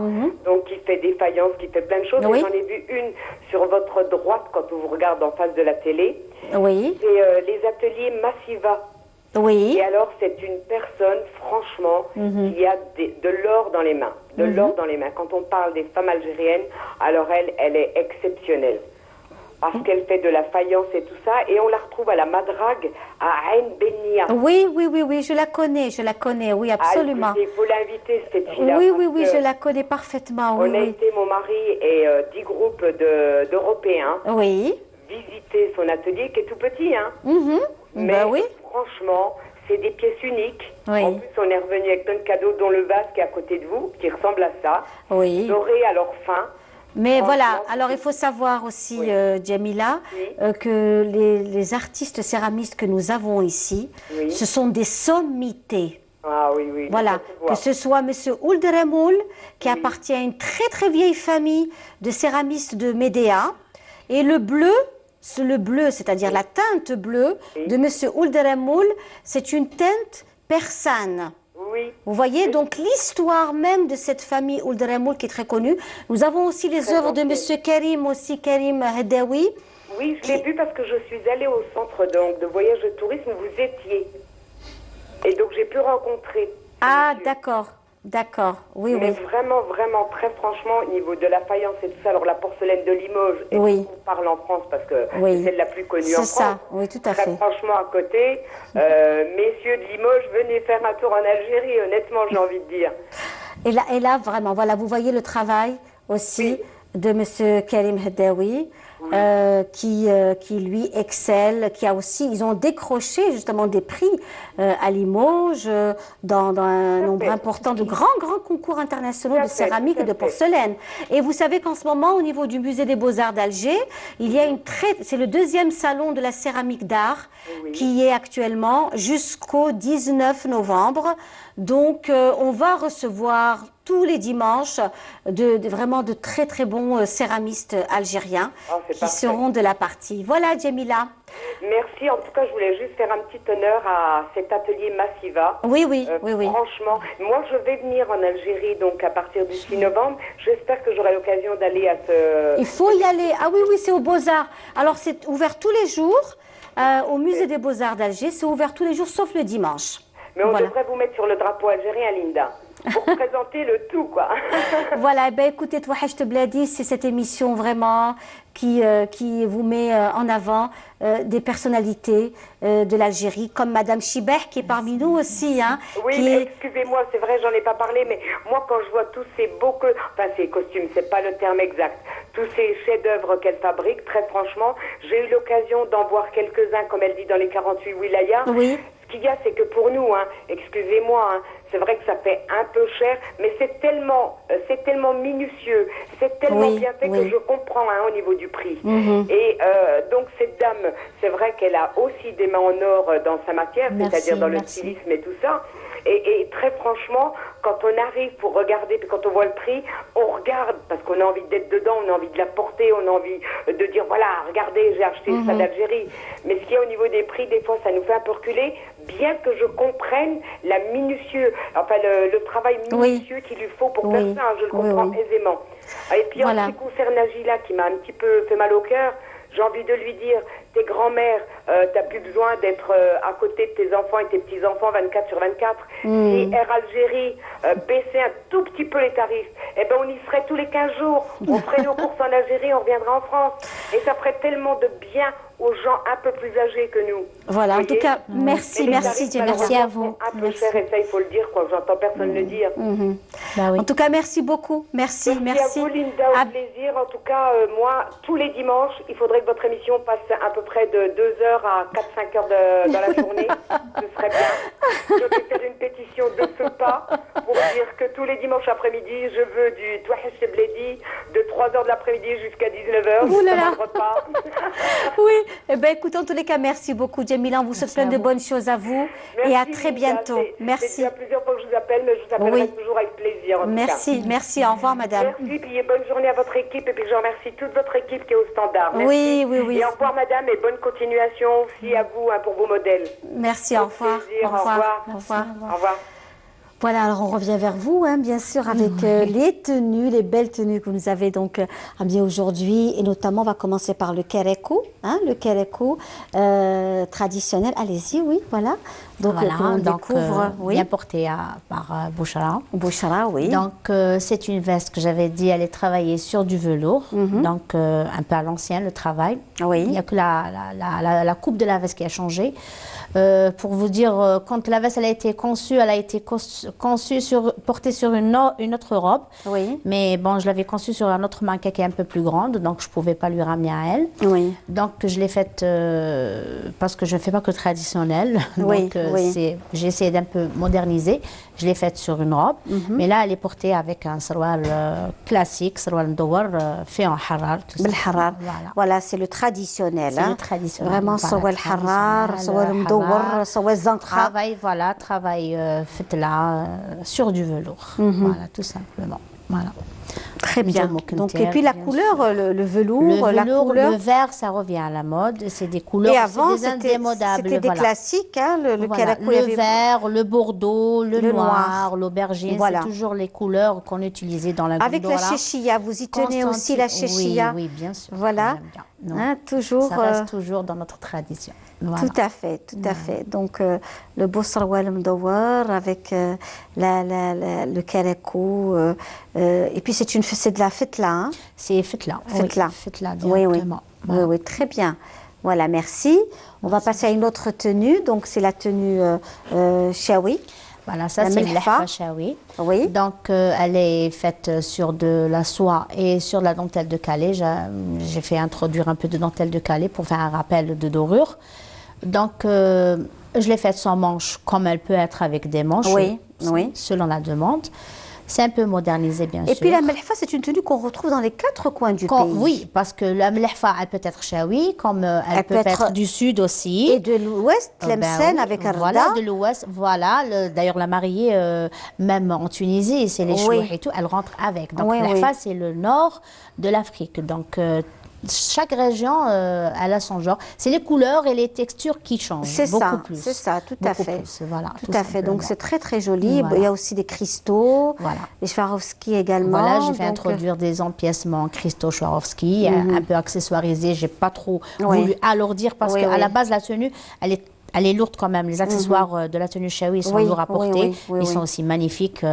[SPEAKER 9] donc qui fait des faïences, qui fait plein de choses.
[SPEAKER 1] Oui.
[SPEAKER 9] Et j'en ai vu une sur votre droite quand on vous regarde en face de la télé.
[SPEAKER 1] Oui.
[SPEAKER 9] C'est les ateliers Massiva.
[SPEAKER 1] Oui.
[SPEAKER 9] Et alors, c'est une personne, franchement, qui a de l'or dans les mains. De l'or dans les mains. Quand on parle des femmes algériennes, alors elle est exceptionnelle. Parce qu'elle fait de la faïence et tout ça. Et on la retrouve à la Madrague, à Ain Benia.
[SPEAKER 1] Oui, je la connais, oui, absolument.
[SPEAKER 9] Il faut l'inviter, cette fille-là.
[SPEAKER 1] Oui, je la connais parfaitement, oui.
[SPEAKER 9] On a été, mon mari et 10 groupes d'Européens,
[SPEAKER 1] Oui.
[SPEAKER 9] visiter son atelier, qui est tout petit, hein. Mais
[SPEAKER 1] Ben oui.
[SPEAKER 9] franchement, c'est des pièces uniques.
[SPEAKER 1] Oui.
[SPEAKER 9] En plus, on est revenu avec plein de cadeaux, dont le vase qui est à côté de vous, qui ressemble à ça.
[SPEAKER 1] Oui.
[SPEAKER 9] Doré à leur fin.
[SPEAKER 1] Mais
[SPEAKER 9] Franchement,
[SPEAKER 1] voilà, alors il faut savoir aussi, Jamila, que les artistes céramistes que nous avons ici,
[SPEAKER 9] Oui.
[SPEAKER 1] ce sont des sommités.
[SPEAKER 9] Ah oui.
[SPEAKER 1] Voilà,
[SPEAKER 9] ça se voit.
[SPEAKER 1] que ce soit M. Oulderemoul, qui appartient à une très très vieille famille de céramistes de Médéa, et le bleu, c'est-à-dire la teinte bleue de M. Oulderemoul, c'est une teinte persane.
[SPEAKER 9] Oui.
[SPEAKER 1] Vous voyez, donc l'histoire même de cette famille Oulderemoul qui est très connue. Nous avons aussi les
[SPEAKER 9] Très
[SPEAKER 1] œuvres de M.
[SPEAKER 9] ancienne.
[SPEAKER 1] Karim Hedawi.
[SPEAKER 9] Oui, je l'ai vu parce que je suis allée au centre de voyage de tourisme où vous étiez. Et donc, j'ai pu rencontrer.
[SPEAKER 1] Ah,
[SPEAKER 9] monsieur.
[SPEAKER 1] d'accord, oui,
[SPEAKER 9] Mais
[SPEAKER 1] oui.
[SPEAKER 9] vraiment, très franchement, au niveau de la faïence et tout ça, alors la porcelaine de Limoges, et
[SPEAKER 1] Oui.
[SPEAKER 9] on parle en France parce que
[SPEAKER 1] Oui.
[SPEAKER 9] c'est celle la plus connue en
[SPEAKER 1] C'est
[SPEAKER 9] France.
[SPEAKER 1] ça, oui, tout à
[SPEAKER 9] Très
[SPEAKER 1] fait.
[SPEAKER 9] franchement, à côté, messieurs de Limoges, venez faire un tour en Algérie, honnêtement, j'ai envie de dire.
[SPEAKER 1] Et là, vraiment, voilà, vous voyez le travail aussi de M. Karim Hedawi. qui lui excelle, qui a aussi, ils ont décroché justement des prix à Limoges, dans un nombre important de grands concours internationaux de céramique et de porcelaine. Et vous savez qu'en ce moment, au niveau du musée des Beaux-Arts d'Alger, il y a c'est le 2e salon de la céramique d'art qui est actuellement jusqu'au 19 novembre. Donc, on va recevoir tous les dimanches vraiment de très bons céramistes algériens qui seront de la partie. Voilà, Djemila.
[SPEAKER 9] Merci. En tout cas, je voulais juste faire un petit honneur à cet atelier Massiva.
[SPEAKER 1] Oui.
[SPEAKER 9] Franchement, moi, je vais venir en Algérie, donc à partir du 6 novembre. J'espère que j'aurai l'occasion d'aller à ce...
[SPEAKER 1] Il faut y aller. Ah oui, c'est au Beaux-Arts. Alors, c'est ouvert tous les jours au musée des Beaux-Arts d'Alger. C'est ouvert tous les jours, sauf le dimanche.
[SPEAKER 9] Mais on devrait vous mettre sur le drapeau algérien, Linda, pour présenter le tout, quoi.
[SPEAKER 1] Voilà, écoutez, Touachecht Bladi, c'est cette émission vraiment qui vous met en avant des personnalités de l'Algérie, comme Madame Chibeh, qui est parmi nous aussi. Hein,
[SPEAKER 9] oui, mais excusez-moi, c'est vrai, j'en ai pas parlé, mais moi, quand je vois tous ces beaux... Enfin, ces costumes, c'est pas le terme exact. Tous ces chefs-d'œuvre qu'elle fabrique, très franchement, j'ai eu l'occasion d'en voir quelques-uns, comme elle dit, dans les 48 wilayas.
[SPEAKER 1] Oui.
[SPEAKER 9] Ce qu'il y a, c'est que pour nous, excusez-moi, c'est vrai que ça fait un peu cher, mais c'est tellement minutieux, c'est tellement bien fait que je comprends au niveau du prix. Et donc cette dame, c'est vrai qu'elle a aussi des mains en or dans sa matière, c'est-à-dire dans le stylisme et tout ça. Et très franchement, quand on arrive pour regarder, puis quand on voit le prix, on regarde, parce qu'on a envie d'être dedans, on a envie de la porter, on a envie de dire, voilà, regardez, j'ai acheté ça d'Algérie. Mais ce qu'il y a au niveau des prix, des fois, ça nous fait un peu reculer, bien que je comprenne le travail minutieux qu'il lui faut pour faire ça, je le comprends aisément. Et puis en ce qui concerne Najila, qui m'a un petit peu fait mal au cœur, j'ai envie de lui dire, tes grands-mères, t'as plus besoin d'être à côté de tes enfants et tes petits-enfants 24/24. Si Air Algérie baissait un tout petit peu les tarifs, eh ben on y serait tous les 15 jours. On ferait nos courses en Algérie, on reviendrait en France. Et ça ferait tellement de bien aux gens un peu plus âgés que nous.
[SPEAKER 1] Voilà, en tout cas, merci à vous.
[SPEAKER 9] Un peu cher, et ça, il faut le dire, quoi. J'entends personne le dire.
[SPEAKER 1] En tout cas, merci beaucoup. Merci
[SPEAKER 9] à vous, Linda, au plaisir. En tout cas, moi, tous les dimanches, il faudrait que votre émission passe à peu près de 2 heures à 4-5 heures dans la journée. Ce serait bien. Je vais faire une pétition de ce pas pour dire que tous les dimanches après-midi, je veux du Touachecht Bladi de 3 heures de l'après-midi jusqu'à 19 heures.
[SPEAKER 1] Ouh là là. Oui, écoute, en tous les cas, merci beaucoup, Djemila. On vous souhaite plein de bonnes choses à vous.
[SPEAKER 9] Merci,
[SPEAKER 1] et à très bientôt. Merci.
[SPEAKER 9] C'est déjà plusieurs fois que je vous appelle, mais je vous appellerai toujours avec plaisir.
[SPEAKER 1] Merci. Au revoir, madame.
[SPEAKER 9] Merci, puis bonne journée à votre équipe, et puis je remercie toute votre équipe qui est au standard. Merci.
[SPEAKER 1] Oui.
[SPEAKER 9] Et au revoir, madame, et bonne continuation aussi à vous pour vos modèles.
[SPEAKER 1] Merci, au revoir.
[SPEAKER 9] Au revoir.
[SPEAKER 1] Voilà, alors on revient vers vous, bien sûr, avec les tenues, les belles tenues que vous nous avez donc habillées aujourd'hui. Et notamment, on va commencer par le kérékou, le kérékou traditionnel. Allez-y, voilà. Donc, on découvre,
[SPEAKER 7] bien porté par Bouchara.
[SPEAKER 1] Bouchara, oui.
[SPEAKER 7] Donc, c'est une veste que j'avais dit, elle est travaillée sur du velours, donc un peu à l'ancienne, le travail.
[SPEAKER 1] Oui.
[SPEAKER 7] Il n'y a que la coupe de la veste qui a changé. Pour vous dire, quand la veste elle a été conçue portée sur une autre robe.
[SPEAKER 1] Oui.
[SPEAKER 7] Mais bon, je l'avais conçue sur un autre mannequin qui est un peu plus grande, donc je ne pouvais pas lui ramener à elle.
[SPEAKER 1] Oui.
[SPEAKER 7] Donc je l'ai faite parce que je ne fais pas que traditionnel. Donc j'ai essayé d'un peu moderniser. Je l'ai faite sur une robe. Mais là, elle est portée avec un saroual classique, saroual mdouar, fait en harar.
[SPEAKER 1] Voilà, c'est le traditionnel.
[SPEAKER 7] C'est le traditionnel.
[SPEAKER 1] Vraiment, saroual harar, saroual mdouar, saroual zankra.
[SPEAKER 7] Travail fait là sur du velours. Voilà, tout simplement. Voilà.
[SPEAKER 1] Très bien. Donc, et puis la couleur, le velours, la couleur.
[SPEAKER 7] Le vert, ça revient à la mode. C'est des couleurs,
[SPEAKER 1] et avant,
[SPEAKER 7] des indémodables.
[SPEAKER 1] C'était des classiques, le kérékou.
[SPEAKER 7] Le vert, le bordeaux, le noir, l'aubergine. C'est toujours les couleurs qu'on utilisait dans la
[SPEAKER 1] Avec la chéchia, vous y tenez aussi la chéchia.
[SPEAKER 7] Oui, bien sûr.
[SPEAKER 1] Voilà. Toujours.
[SPEAKER 7] Ça reste toujours dans notre tradition. Voilà.
[SPEAKER 1] Tout à fait. Donc, le beau saroual mdouar avec le kérékou. Et puis, c'est de la fetla.
[SPEAKER 7] C'est fetla. Fetla,
[SPEAKER 1] directement. Oui, très bien. Voilà, merci. On va passer à une autre tenue. Donc, c'est la tenue shawi.
[SPEAKER 7] Voilà, ça
[SPEAKER 1] La
[SPEAKER 7] c'est
[SPEAKER 1] melhfa.
[SPEAKER 7] l'ehfa shawi.
[SPEAKER 1] Oui.
[SPEAKER 7] Donc elle est faite sur de la soie et sur de la dentelle de Calais. J'ai fait introduire un peu de dentelle de Calais pour faire un rappel de dorure. Donc je l'ai faite sans manches, comme elle peut être avec des manches,
[SPEAKER 1] Oui, oui.
[SPEAKER 7] selon la demande. C'est un peu modernisé, bien sûr.
[SPEAKER 1] Et puis la melhfa, c'est une tenue qu'on retrouve dans les 4 coins du pays.
[SPEAKER 7] Oui, parce que la melhfa, elle peut être shawi, comme elle peut être du sud aussi.
[SPEAKER 1] Et de l'ouest, Tlemcen,
[SPEAKER 7] oui,
[SPEAKER 1] avec un
[SPEAKER 7] voilà,
[SPEAKER 1] rda.
[SPEAKER 7] de l'ouest, voilà. D'ailleurs, la mariée, même en Tunisie, c'est les chouïs et tout, elle rentre avec. Donc,
[SPEAKER 1] Oui,
[SPEAKER 7] l'ehfa,
[SPEAKER 1] oui.
[SPEAKER 7] c'est le nord de l'Afrique. Donc, chaque région, elle a son genre. C'est les couleurs et les textures qui changent.
[SPEAKER 1] C'est
[SPEAKER 7] beaucoup
[SPEAKER 1] ça,
[SPEAKER 7] plus.
[SPEAKER 1] c'est ça, tout à
[SPEAKER 7] Beaucoup
[SPEAKER 1] fait.
[SPEAKER 7] plus, voilà,
[SPEAKER 1] Tout à fait. Donc
[SPEAKER 7] simplement.
[SPEAKER 1] c'est très très joli.
[SPEAKER 7] Voilà.
[SPEAKER 1] Il y a aussi des cristaux,
[SPEAKER 7] Voilà.
[SPEAKER 1] les Swarovski également.
[SPEAKER 7] Voilà, j'ai fait
[SPEAKER 1] Donc,
[SPEAKER 7] introduire des empiècements cristaux Swarovski, un peu accessoirisés. J'ai pas trop voulu alourdir parce
[SPEAKER 1] Oui,
[SPEAKER 7] qu'à
[SPEAKER 1] oui.
[SPEAKER 7] la base, la tenue, elle est lourde quand même. Les accessoires de la tenue shawi sont
[SPEAKER 1] Oui,
[SPEAKER 7] lourds à
[SPEAKER 1] oui,
[SPEAKER 7] porter.
[SPEAKER 1] oui, oui,
[SPEAKER 7] Ils
[SPEAKER 1] oui.
[SPEAKER 7] sont aussi magnifiques.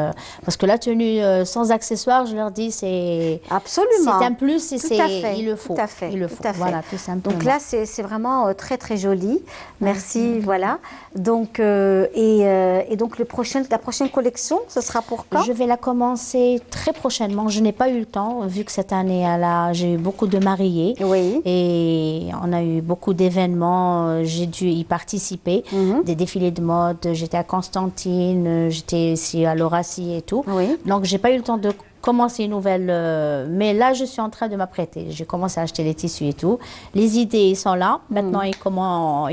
[SPEAKER 7] Parce que la tenue sans accessoires, je leur dis, c'est
[SPEAKER 1] Absolument.
[SPEAKER 7] c'est un plus et
[SPEAKER 1] Tout à fait,
[SPEAKER 7] il le faut.
[SPEAKER 1] Tout à fait.
[SPEAKER 7] Il le
[SPEAKER 1] tout
[SPEAKER 7] faut.
[SPEAKER 1] à fait.
[SPEAKER 7] Voilà, tout simplement.
[SPEAKER 1] Donc là, c'est vraiment très très joli. Merci. Voilà. Donc et donc la prochaine collection, ce sera pour quand?
[SPEAKER 7] Je vais la commencer très prochainement. Je n'ai pas eu le temps, vu que cette année, j'ai eu beaucoup de mariés.
[SPEAKER 1] Oui.
[SPEAKER 7] Et on a eu beaucoup d'événements. J'ai dû y participer. Des défilés de mode. J'étais à Constantine, j'étais ici à Laurasie et tout.
[SPEAKER 1] Oui.
[SPEAKER 7] Donc, j'ai pas eu le temps de commencer une nouvelle. Mais là, je suis en train de m'apprêter. J'ai commencé à acheter les tissus et tout. Les idées sont là. Maintenant, il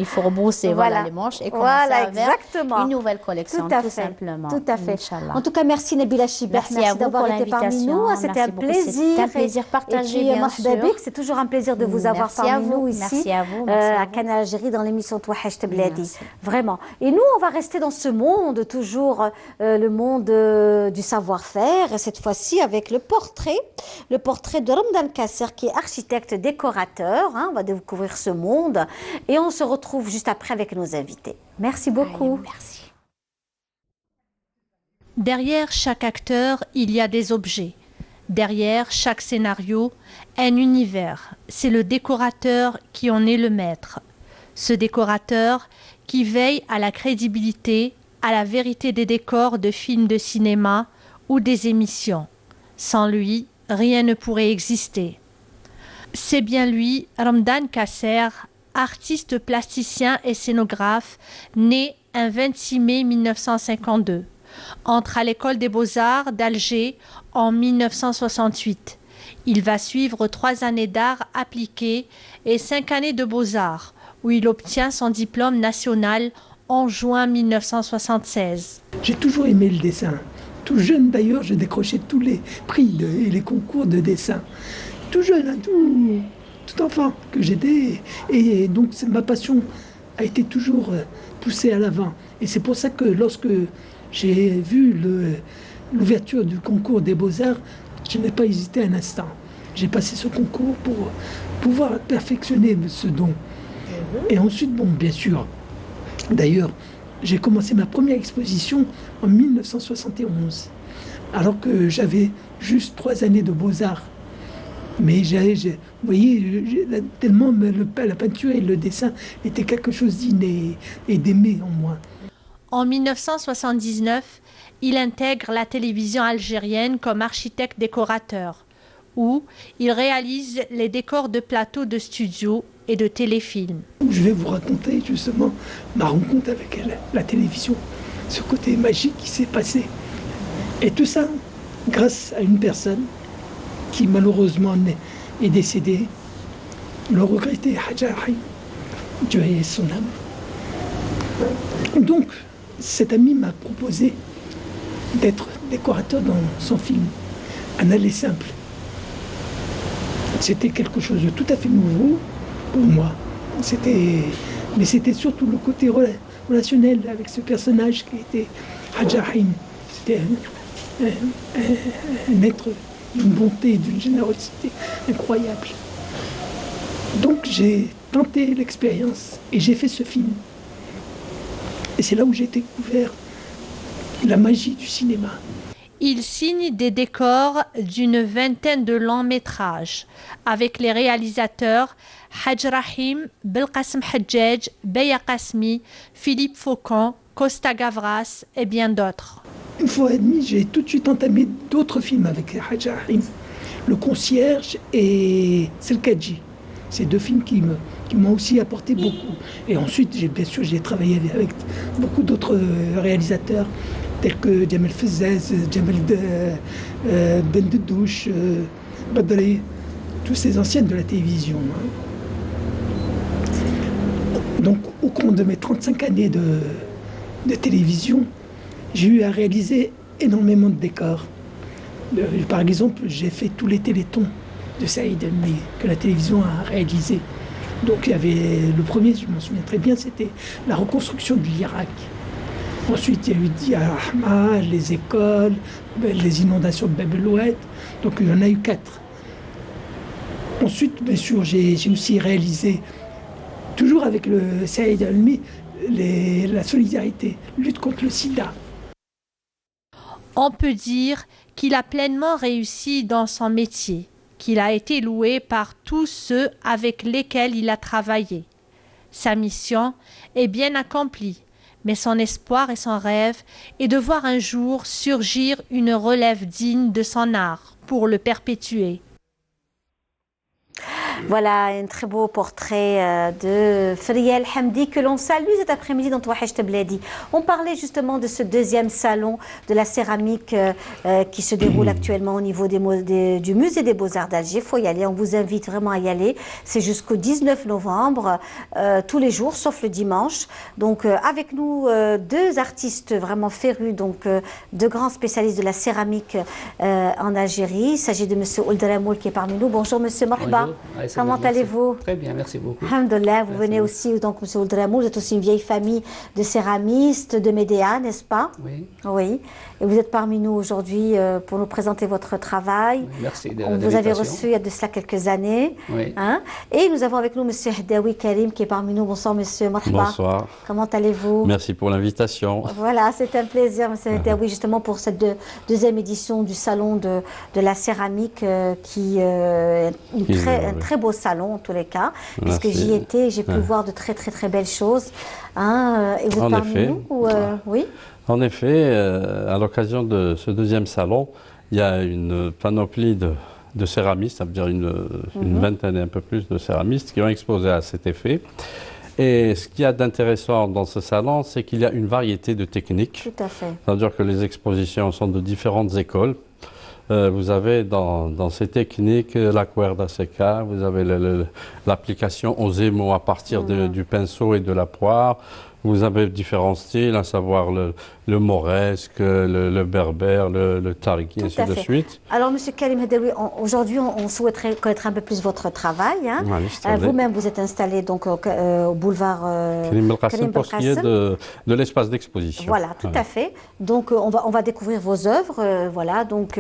[SPEAKER 7] faut rebrousser
[SPEAKER 1] Voilà.
[SPEAKER 7] les manches et commencer
[SPEAKER 1] Voilà,
[SPEAKER 7] à faire
[SPEAKER 1] exactement.
[SPEAKER 7] une nouvelle collection,
[SPEAKER 1] Tout à
[SPEAKER 7] tout
[SPEAKER 1] fait.
[SPEAKER 7] simplement.
[SPEAKER 1] Tout à fait.
[SPEAKER 7] Inch'Allah.
[SPEAKER 1] En tout cas, merci Nabila Chibet.
[SPEAKER 7] Merci à vous
[SPEAKER 1] d'avoir
[SPEAKER 7] pour
[SPEAKER 1] été parmi
[SPEAKER 7] l'invitation.
[SPEAKER 1] nous. C'était
[SPEAKER 7] Merci
[SPEAKER 1] un
[SPEAKER 7] beaucoup.
[SPEAKER 1] plaisir.
[SPEAKER 7] C'était un plaisir partagé,
[SPEAKER 1] Et puis,
[SPEAKER 7] bien
[SPEAKER 1] marhaba
[SPEAKER 7] sûr.
[SPEAKER 1] bik, c'est toujours un plaisir de vous avoir
[SPEAKER 7] Merci à
[SPEAKER 1] parmi
[SPEAKER 7] vous.
[SPEAKER 1] nous ici,
[SPEAKER 7] Merci à vous. Merci à
[SPEAKER 1] à
[SPEAKER 7] vous.
[SPEAKER 1] Canal Algérie, dans l'émission Touahash Tabladi.
[SPEAKER 7] Merci.
[SPEAKER 1] Vraiment. Et nous, on va rester dans ce monde, toujours le monde du savoir-faire, et cette fois-ci avec le portrait de Ramdan Kasser, qui est architecte décorateur. On va découvrir ce monde et on se retrouve juste après avec nos invités. Merci beaucoup.
[SPEAKER 7] Merci.
[SPEAKER 10] Derrière chaque acteur, il y a des objets. Derrière chaque scénario, un univers. C'est le décorateur qui en est le maître. Ce décorateur qui veille à la crédibilité, à la vérité des décors de films de cinéma ou des émissions. Sans lui, rien ne pourrait exister. C'est bien lui, Ramdan Kasser, artiste plasticien et scénographe, né un 26 mai 1952. Entre à l'école des Beaux-Arts d'Alger en 1968. Il va suivre 3 années d'art appliqué et 5 années de Beaux-Arts, où il obtient son diplôme national en juin 1976.
[SPEAKER 11] J'ai toujours aimé le dessin. Tout jeune d'ailleurs, je décrochais tous les prix et les concours de dessin. Tout jeune, hein, tout enfant que j'étais. Et donc ma passion a été toujours poussée à l'avant. Et c'est pour ça que lorsque j'ai vu l'ouverture du concours des Beaux-Arts, je n'ai pas hésité un instant. J'ai passé ce concours pour pouvoir perfectionner ce don. Et ensuite, bon, bien sûr, d'ailleurs, j'ai commencé ma première exposition en 1971, alors que j'avais juste 3 années de Beaux-Arts. Mais vous voyez, tellement la peinture et le dessin étaient quelque chose d'inné et d'aimé en moi.
[SPEAKER 10] En 1979, il intègre la télévision algérienne comme architecte décorateur, où il réalise les décors de plateaux de studio et de téléfilms.
[SPEAKER 11] Je vais vous raconter justement ma rencontre avec la télévision, ce côté magique qui s'est passé. Et tout ça grâce à une personne qui malheureusement est décédée, le regretté Hadja Rahim, Dieu ait son âme. Donc cet ami m'a proposé d'être décorateur dans son film, Un aller simple. C'était quelque chose de tout à fait nouveau pour moi. Mais c'était surtout le côté relationnel avec ce personnage qui était Hadja Rahim. C'était un être d'une bonté, d'une générosité incroyable. Donc j'ai tenté l'expérience et j'ai fait ce film. Et c'est là où j'ai découvert la magie du cinéma.
[SPEAKER 10] Il signe des décors d'une vingtaine de longs métrages avec les réalisateurs Hadj Rahim, Belkacem Hadjadj, Beya Qasmi, Philippe Faucon Costa Gavras et bien d'autres.
[SPEAKER 11] Une fois et demi, j'ai tout de suite entamé d'autres films avec Hadja Harim. Le Concierge et Selkadji. C'est deux films qui m'ont aussi apporté beaucoup. Et ensuite, bien sûr, j'ai travaillé avec beaucoup d'autres réalisateurs, tels que Jamel Fezzaz, Jamel Ben Dedouche, Badri, tous ces anciennes de la télévision. Donc, au cours de mes 35 années de télévision, j'ai eu à réaliser énormément de décors. Par exemple, j'ai fait tous les télétons de Saïd Elmi que la télévision a réalisé. Donc il y avait le premier, je m'en souviens très bien, c'était la reconstruction de l'Irak. Ensuite, il y a eu Dia Ahmad, les écoles, les inondations de Bab el-Oued. Donc il y en a eu 4. Ensuite, bien sûr, j'ai aussi réalisé, toujours avec le Saïd Elmi, la solidarité, lutte contre le sida.
[SPEAKER 10] On peut dire qu'il a pleinement réussi dans son métier, qu'il a été loué par tous ceux avec lesquels il a travaillé. Sa mission est bien accomplie, mais son espoir et son rêve est de voir un jour surgir une relève digne de son art pour le perpétuer.
[SPEAKER 1] Voilà un très beau portrait de Friel Hamdi que l'on salue cet après-midi dans Touachecht Bladi. On parlait justement de ce deuxième salon de la céramique qui se déroule actuellement au niveau du musée des Beaux-Arts d'Alger. Il faut y aller, on vous invite vraiment à y aller. C'est jusqu'au 19 novembre, tous les jours, sauf le dimanche. Donc avec nous, deux artistes vraiment férus, donc deux grands spécialistes de la céramique en Algérie. Il s'agit de M. Oldramoul qui est parmi nous. Bonjour M. Marhaba. Comment allez-vous?
[SPEAKER 12] Très bien, merci beaucoup.
[SPEAKER 1] Alhamdulillah, vous venez aussi, donc M. Oldramou, vous êtes aussi une vieille famille de céramistes, de Médéa, n'est-ce pas?
[SPEAKER 12] Oui.
[SPEAKER 1] Oui. Et vous êtes parmi nous aujourd'hui pour nous présenter votre travail.
[SPEAKER 12] Oui, merci de
[SPEAKER 1] On vous avait reçu il y a de cela quelques années.
[SPEAKER 12] Oui.
[SPEAKER 1] Hein? Et nous avons avec nous M. Hdaoui Karim qui est parmi nous. Bonsoir M. Marhaba.
[SPEAKER 13] Bonsoir.
[SPEAKER 1] Comment allez-vous?
[SPEAKER 13] Merci pour l'invitation.
[SPEAKER 1] Voilà, c'est un plaisir M. Hdaoui, justement pour cette deuxième édition du salon de la céramique qui est un très beau salon en tous les cas, puisque j'y étais, j'ai pu voir de très belles choses. Hein, et vous êtes parmi nous ou, oui.
[SPEAKER 13] En effet, à l'occasion de ce deuxième salon, il y a une panoplie de céramistes, ça veut dire une vingtaine et un peu plus de céramistes qui ont exposé à cet effet. Et ce qu'il y a d'intéressant dans ce salon, c'est qu'il y a une variété de techniques.
[SPEAKER 1] Tout à fait.
[SPEAKER 13] C'est-à-dire que les expositions sont de différentes écoles. Vous avez dans ces techniques la cuerda seca, vous avez l'application aux émaux à partir du pinceau et de la poire. Vous avez différents styles, à savoir le mauresque, le berbère, le tariki, ainsi de suite.
[SPEAKER 1] Alors, M. Karim Hdaoui, aujourd'hui, on souhaiterait connaître un peu plus votre travail. Hein. Vous-même, vous êtes installé donc, au boulevard
[SPEAKER 13] Karim Belkacem pour ce qui est de l'espace d'exposition.
[SPEAKER 1] Voilà, tout à fait. Donc, on va découvrir vos œuvres, voilà, donc,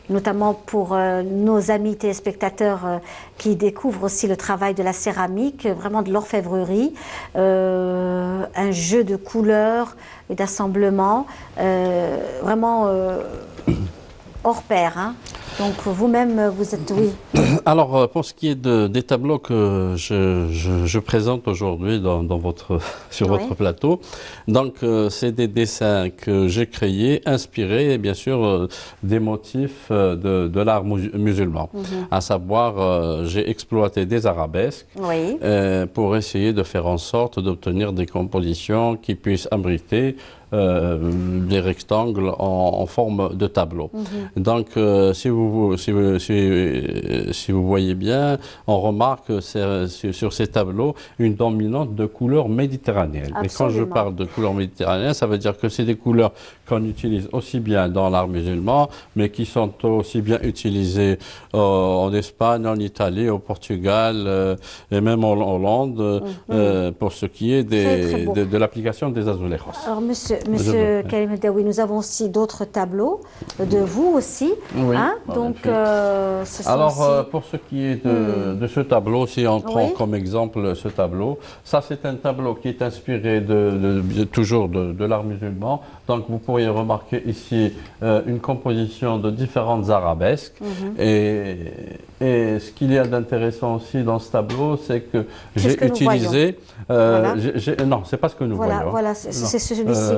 [SPEAKER 1] notamment pour nos amis téléspectateurs qui découvrent aussi le travail de la céramique, vraiment de l'orfèvrerie, un jeu de couleurs et d'assemblement vraiment hors pair. Hein. Donc vous-même, vous êtes, oui.
[SPEAKER 13] Alors, pour ce qui est des tableaux que je présente aujourd'hui sur votre plateau, donc c'est des dessins que j'ai créés, inspirés, bien sûr, des motifs de l'art musulman. À savoir, j'ai exploité des arabesques pour essayer de faire en sorte d'obtenir des compositions qui puissent abriter des rectangles en forme de tableau. Donc, si vous voyez bien, on remarque sur ces tableaux une dominante de couleurs méditerranéennes. Et quand je parle de couleurs méditerranéennes, ça veut dire que c'est des couleurs qu'on utilise aussi bien dans l'art musulman, mais qui sont aussi bien utilisées en Espagne, en Italie, au Portugal et même en Hollande, pour ce qui est de l'application des azulejos.
[SPEAKER 1] Alors, Monsieur Karim Hdaoui, nous avons aussi d'autres tableaux de vous aussi.
[SPEAKER 12] Oui.
[SPEAKER 1] Hein, Donc, ce sont
[SPEAKER 13] alors,
[SPEAKER 1] aussi...
[SPEAKER 13] pour ce qui est de ce tableau, si on prend comme exemple ce tableau, ça c'est un tableau qui est inspiré toujours de l'art musulman. Donc, vous pourriez remarquer ici une composition de différentes arabesques. Et ce qu'il y a d'intéressant aussi dans ce tableau, c'est que j'ai utilisé... Non, c'est pas ce que nous voyons.
[SPEAKER 1] Voilà, c'est celui-ci.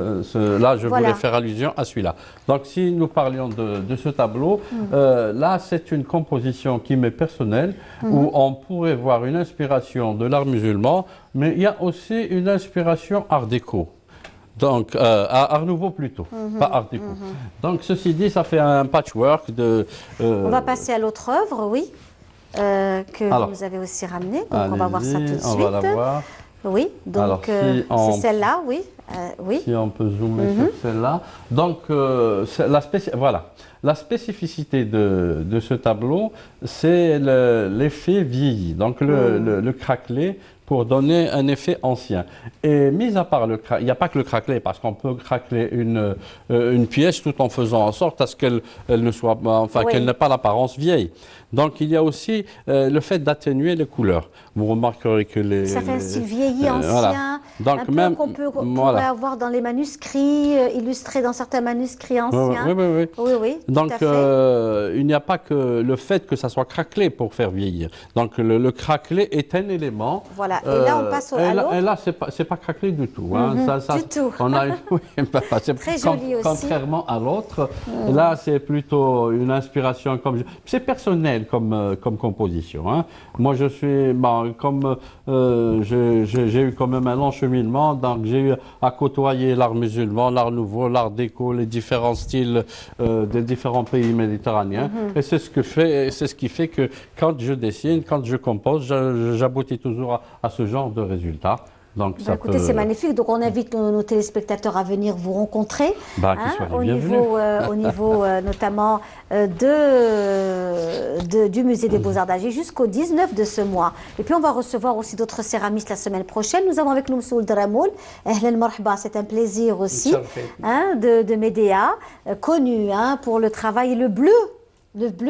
[SPEAKER 13] Là, je voulais faire allusion à celui-là. Donc, si nous parlions de ce tableau, là, c'est une composition qui m'est personnelle, où on pourrait voir une inspiration de l'art musulman, mais il y a aussi une inspiration art déco. Donc, art nouveau plutôt, pas art déco. Donc, ceci dit, ça fait un patchwork de...
[SPEAKER 1] On va passer à l'autre œuvre, oui, que vous avez aussi ramenée. Donc, on va voir ça tout de suite.
[SPEAKER 13] On va la voir.
[SPEAKER 1] Oui, donc c'est celle-là, oui. Oui.
[SPEAKER 13] Si on peut zoomer sur celle-là. Donc, voilà. La spécificité de ce tableau, c'est l'effet vieilli, donc le craquelé, pour donner un effet ancien. Et mis à part le craquelé, il n'y a pas que le craquelé, parce qu'on peut craqueler une pièce tout en faisant en sorte à ce qu'elle ne soit, qu'elle n'ait pas l'apparence vieille. Donc il y a aussi le fait d'atténuer les couleurs. Vous remarquerez que
[SPEAKER 1] ça fait un style vieilli, ancien, voilà.
[SPEAKER 13] Donc,
[SPEAKER 1] un peu même qu'on pourrait avoir dans les manuscrits, illustrés dans certains manuscrits anciens.
[SPEAKER 13] Oui. Donc il n'y a pas que le fait que ça soit craquelé pour faire vieillir. Donc le craquelé est un élément.
[SPEAKER 1] Voilà. Et là on passe à l'autre.
[SPEAKER 13] Et là c'est pas craquelé du tout. Hein.
[SPEAKER 1] Du tout.
[SPEAKER 13] C'est
[SPEAKER 1] très joli aussi.
[SPEAKER 13] Contrairement à l'autre, là c'est plutôt une inspiration c'est personnel comme composition. Hein. Moi je suis j'ai eu quand même un long cheminement, donc j'ai eu à côtoyer l'art musulman, l'art nouveau, l'art déco, les différents styles des différents pays méditerranéens. Et c'est ce qui fait que quand je dessine, quand je compose, j'aboutis toujours à ce genre de résultat. Donc,
[SPEAKER 1] écoutez, c'est magnifique. Donc, on invite nos téléspectateurs à venir vous rencontrer
[SPEAKER 13] au
[SPEAKER 1] niveau notamment du Musée des Beaux-Arts d'Alger jusqu'au 19 de ce mois. Et puis, on va recevoir aussi d'autres céramistes la semaine prochaine. Nous avons avec nous M. Ould-Ramoul. Ahlan marhaba, c'est un plaisir aussi de Médéa, connu pour le travail, le bleu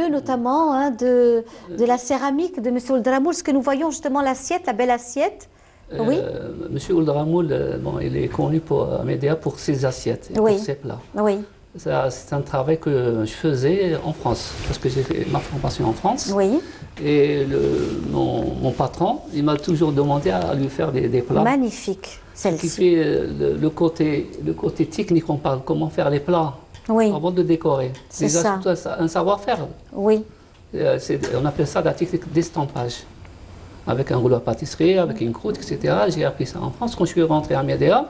[SPEAKER 1] notamment de la céramique de M. Ould-Ramoul. Ce que nous voyons justement, l'assiette, la belle assiette. Oui.
[SPEAKER 12] Monsieur Ould-Ramoul, il est connu à Médéa pour ses assiettes et pour ses plats.
[SPEAKER 1] Oui.
[SPEAKER 12] C'est un travail que je faisais en France, parce que j'ai fait ma formation en France.
[SPEAKER 1] Oui.
[SPEAKER 12] Et mon patron, il m'a toujours demandé à lui faire des plats.
[SPEAKER 1] Magnifique, celle-ci.
[SPEAKER 12] Ce qui fait le côté technique, on parle comment faire les plats avant de décorer.
[SPEAKER 1] C'est ça.
[SPEAKER 12] Un savoir-faire.
[SPEAKER 1] Oui.
[SPEAKER 12] On appelle ça la technique d'estampage. Avec un rouleau à pâtisserie, avec une croûte, etc. J'ai appris ça en France. Quand je suis rentré à Médéa,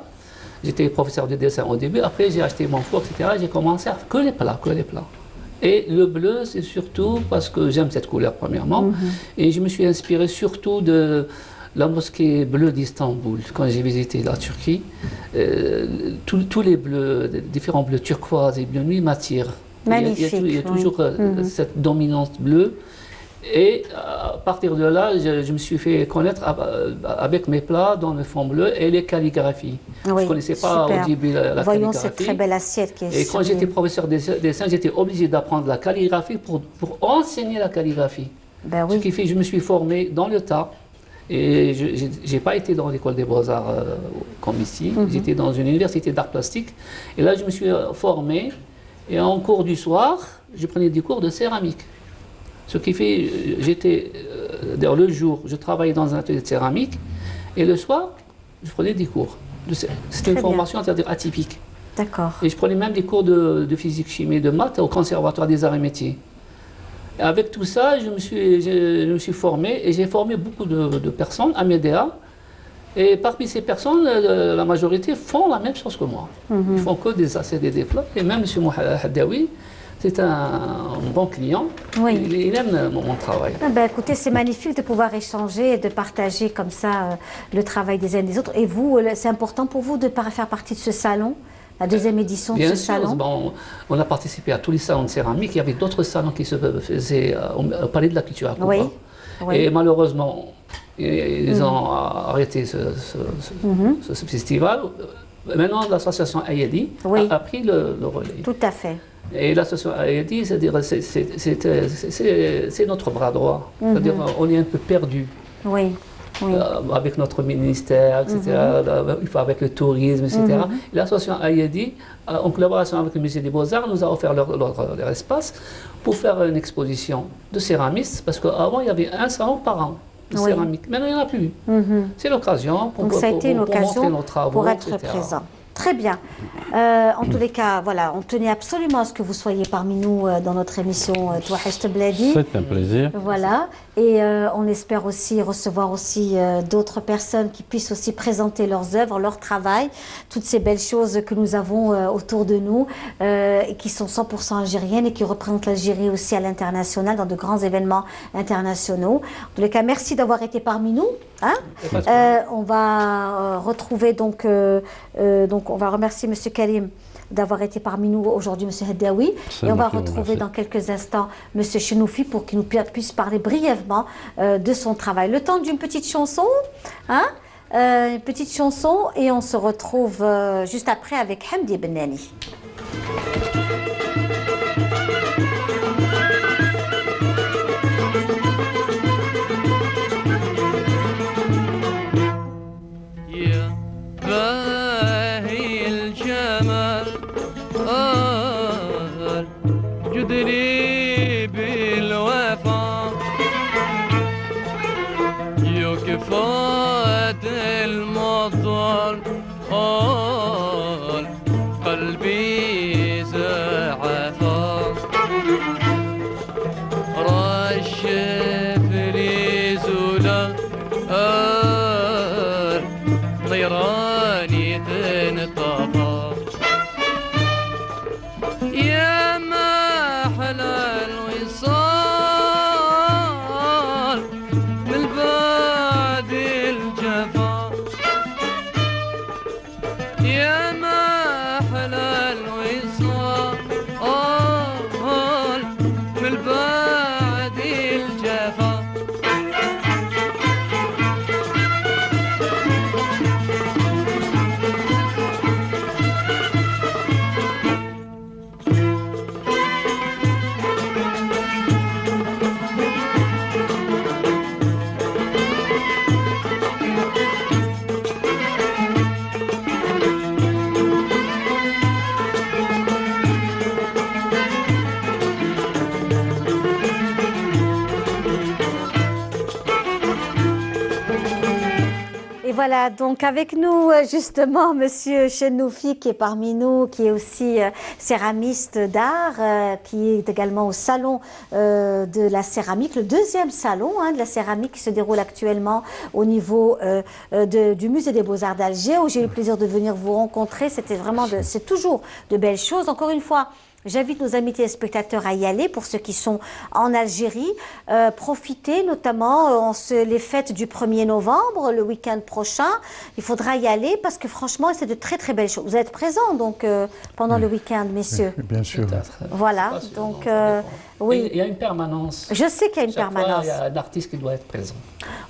[SPEAKER 12] j'étais professeur de dessin au début. Après, j'ai acheté mon four, etc. J'ai commencé à faire que les plats. Et le bleu, c'est surtout parce que j'aime cette couleur, premièrement. Et je me suis inspiré surtout de la mosquée bleue d'Istanbul. Quand j'ai visité la Turquie, tous les bleus, différents bleus turquoise et bleu nuit m'attirent.
[SPEAKER 1] Magnifique.
[SPEAKER 12] Il y a toujours cette dominance bleue. Et à partir de là, je me suis fait connaître avec mes plats dans le fond bleu et les calligraphies. Je ne connaissais pas au début la calligraphie.
[SPEAKER 1] Voyons cette très belle assiette qui est
[SPEAKER 12] Et quand j'étais professeur de dessin, j'étais obligé d'apprendre la calligraphie pour enseigner la calligraphie. Ce qui fait que je me suis formé dans le tas. Et je n'ai pas été dans l'école des beaux-arts comme ici. J'étais dans une université d'art plastique. Et là, je me suis formé. Et en cours du soir, je prenais des cours de céramique. Ce qui fait, d'ailleurs le jour, je travaillais dans un atelier de céramique, et le soir, je prenais des cours. C'était une formation, c'est-à-dire atypique.
[SPEAKER 1] D'accord.
[SPEAKER 12] Et je prenais même des cours de physique, chimie, de maths au Conservatoire des Arts et Métiers. Et avec tout ça, je me suis formé, et j'ai formé beaucoup de personnes à Médéa. Et parmi ces personnes, la majorité font la même chose que moi. Ils font que des assiettes et des plats. Et même M. Haddaoui, c'est un bon client, il aime mon travail.
[SPEAKER 1] Écoutez, c'est magnifique de pouvoir échanger et de partager comme ça le travail des uns et des autres. Et vous, c'est important pour vous de faire partie de ce salon, la deuxième édition de ce salon?
[SPEAKER 12] On a participé à tous les salons de céramique. Il y avait d'autres salons qui se faisaient au Palais de la Culture à Cuba. Et malheureusement, ils ont arrêté ce festival. Maintenant, l'association Ayadi a pris le relais.
[SPEAKER 1] Tout à fait.
[SPEAKER 12] Et l'association Ayadi, c'est notre bras droit. C'est-à-dire on est un peu perdu.
[SPEAKER 1] Oui.
[SPEAKER 12] Avec notre ministère, etc., avec le tourisme, etc. Et l'association Ayadi, en collaboration avec le musée des Beaux-Arts, nous a offert leur espace pour faire une exposition de céramistes, parce qu'avant, il y avait un salon par an de céramique. Maintenant, il n'y en a plus. C'est l'occasion pour montrer nos travaux,
[SPEAKER 1] pour être présent. Très bien. En tous les cas, voilà, on tenait absolument à ce que vous soyez parmi nous dans notre émission Touahacht Bladi.
[SPEAKER 13] C'est un plaisir.
[SPEAKER 1] Voilà. Et on espère aussi recevoir aussi d'autres personnes qui puissent aussi présenter leurs œuvres, leur travail, toutes ces belles choses que nous avons autour de nous et qui sont 100% algériennes et qui représentent l'Algérie aussi à l'international dans de grands événements internationaux. En tous les cas, merci d'avoir été parmi nous. Hein. On va retrouver donc on va remercier M. Karim d'avoir été parmi nous aujourd'hui, M. Heddaoui. Et on va retrouver dans quelques instants M. Chenoufi pour qu'il nous puisse parler brièvement de son travail. Le temps d'une petite chanson, hein, une petite chanson, et on se retrouve juste après avec Hamdi Bennani.
[SPEAKER 14] جدني بالوفا يكفات المطر قلبي زعفا رشف لي زولا طيراني تنطفى يا ما أحلى الوصال من بعد الجفا يا ما أحلى الوصال من بعد الجفا
[SPEAKER 1] Voilà, donc avec nous justement Monsieur Chenoufi qui est parmi nous, qui est aussi céramiste d'art, qui est également au salon de la céramique, le deuxième salon de la céramique qui se déroule actuellement au niveau du musée des Beaux-Arts d'Alger, où j'ai eu le plaisir de venir vous rencontrer. C'était vraiment, c'est toujours de belles choses. Encore une fois, j'invite nos amis téléspectateurs à y aller pour ceux qui sont en Algérie. Profitez notamment les fêtes du 1er novembre, le week-end prochain. Il faudra y aller parce que franchement, c'est de très très belles choses. Vous êtes présents donc pendant le week-end, messieurs.
[SPEAKER 15] Bien sûr.
[SPEAKER 1] Voilà, donc oui.
[SPEAKER 12] Il y a une permanence.
[SPEAKER 1] Je sais qu'il y a une permanence.
[SPEAKER 12] Il y a un artiste qui doit être présent.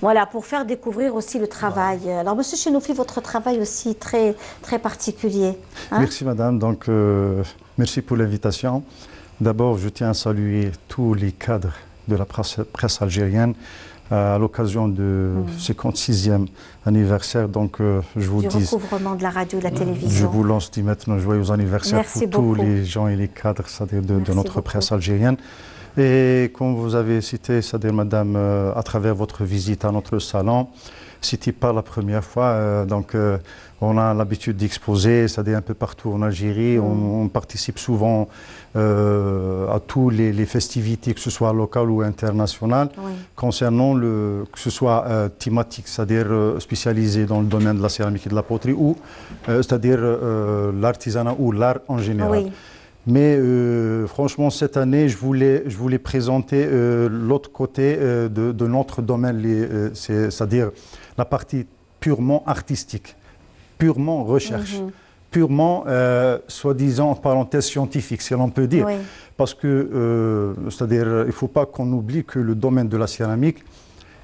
[SPEAKER 1] Voilà, pour faire découvrir aussi le travail. Ouais. Alors, Monsieur Chenoufi, votre travail aussi très, très particulier.
[SPEAKER 15] Hein? Merci, madame. Donc, merci pour l'invitation. D'abord, je tiens à saluer tous les cadres de la presse algérienne à l'occasion du 56e anniversaire. Donc, je vous dis...
[SPEAKER 1] Du recouvrement de la radio et de la télévision.
[SPEAKER 15] Je vous lance dès maintenant joyeux anniversaire pour tous les gens et les cadres, c'est-à-dire de notre presse algérienne. Et comme vous avez cité, c'est-à-dire madame, à travers votre visite à notre salon, c'était pas la première fois, donc on a l'habitude d'exposer, c'est-à-dire un peu partout en Algérie, on participe souvent à tous les festivités, que ce soit locales ou internationales, concernant que ce soit thématique, c'est-à-dire spécialisé dans le domaine de la céramique et de la poterie, ou c'est-à-dire l'artisanat ou l'art en général. Oui. Mais franchement, cette année, je voulais présenter l'autre côté de notre domaine, c'est-à-dire la partie purement artistique, purement recherche, purement, soi-disant, en parenthèse scientifique, si l'on peut dire. Oui. Parce que, c'est-à-dire, il ne faut pas qu'on oublie que le domaine de la céramique,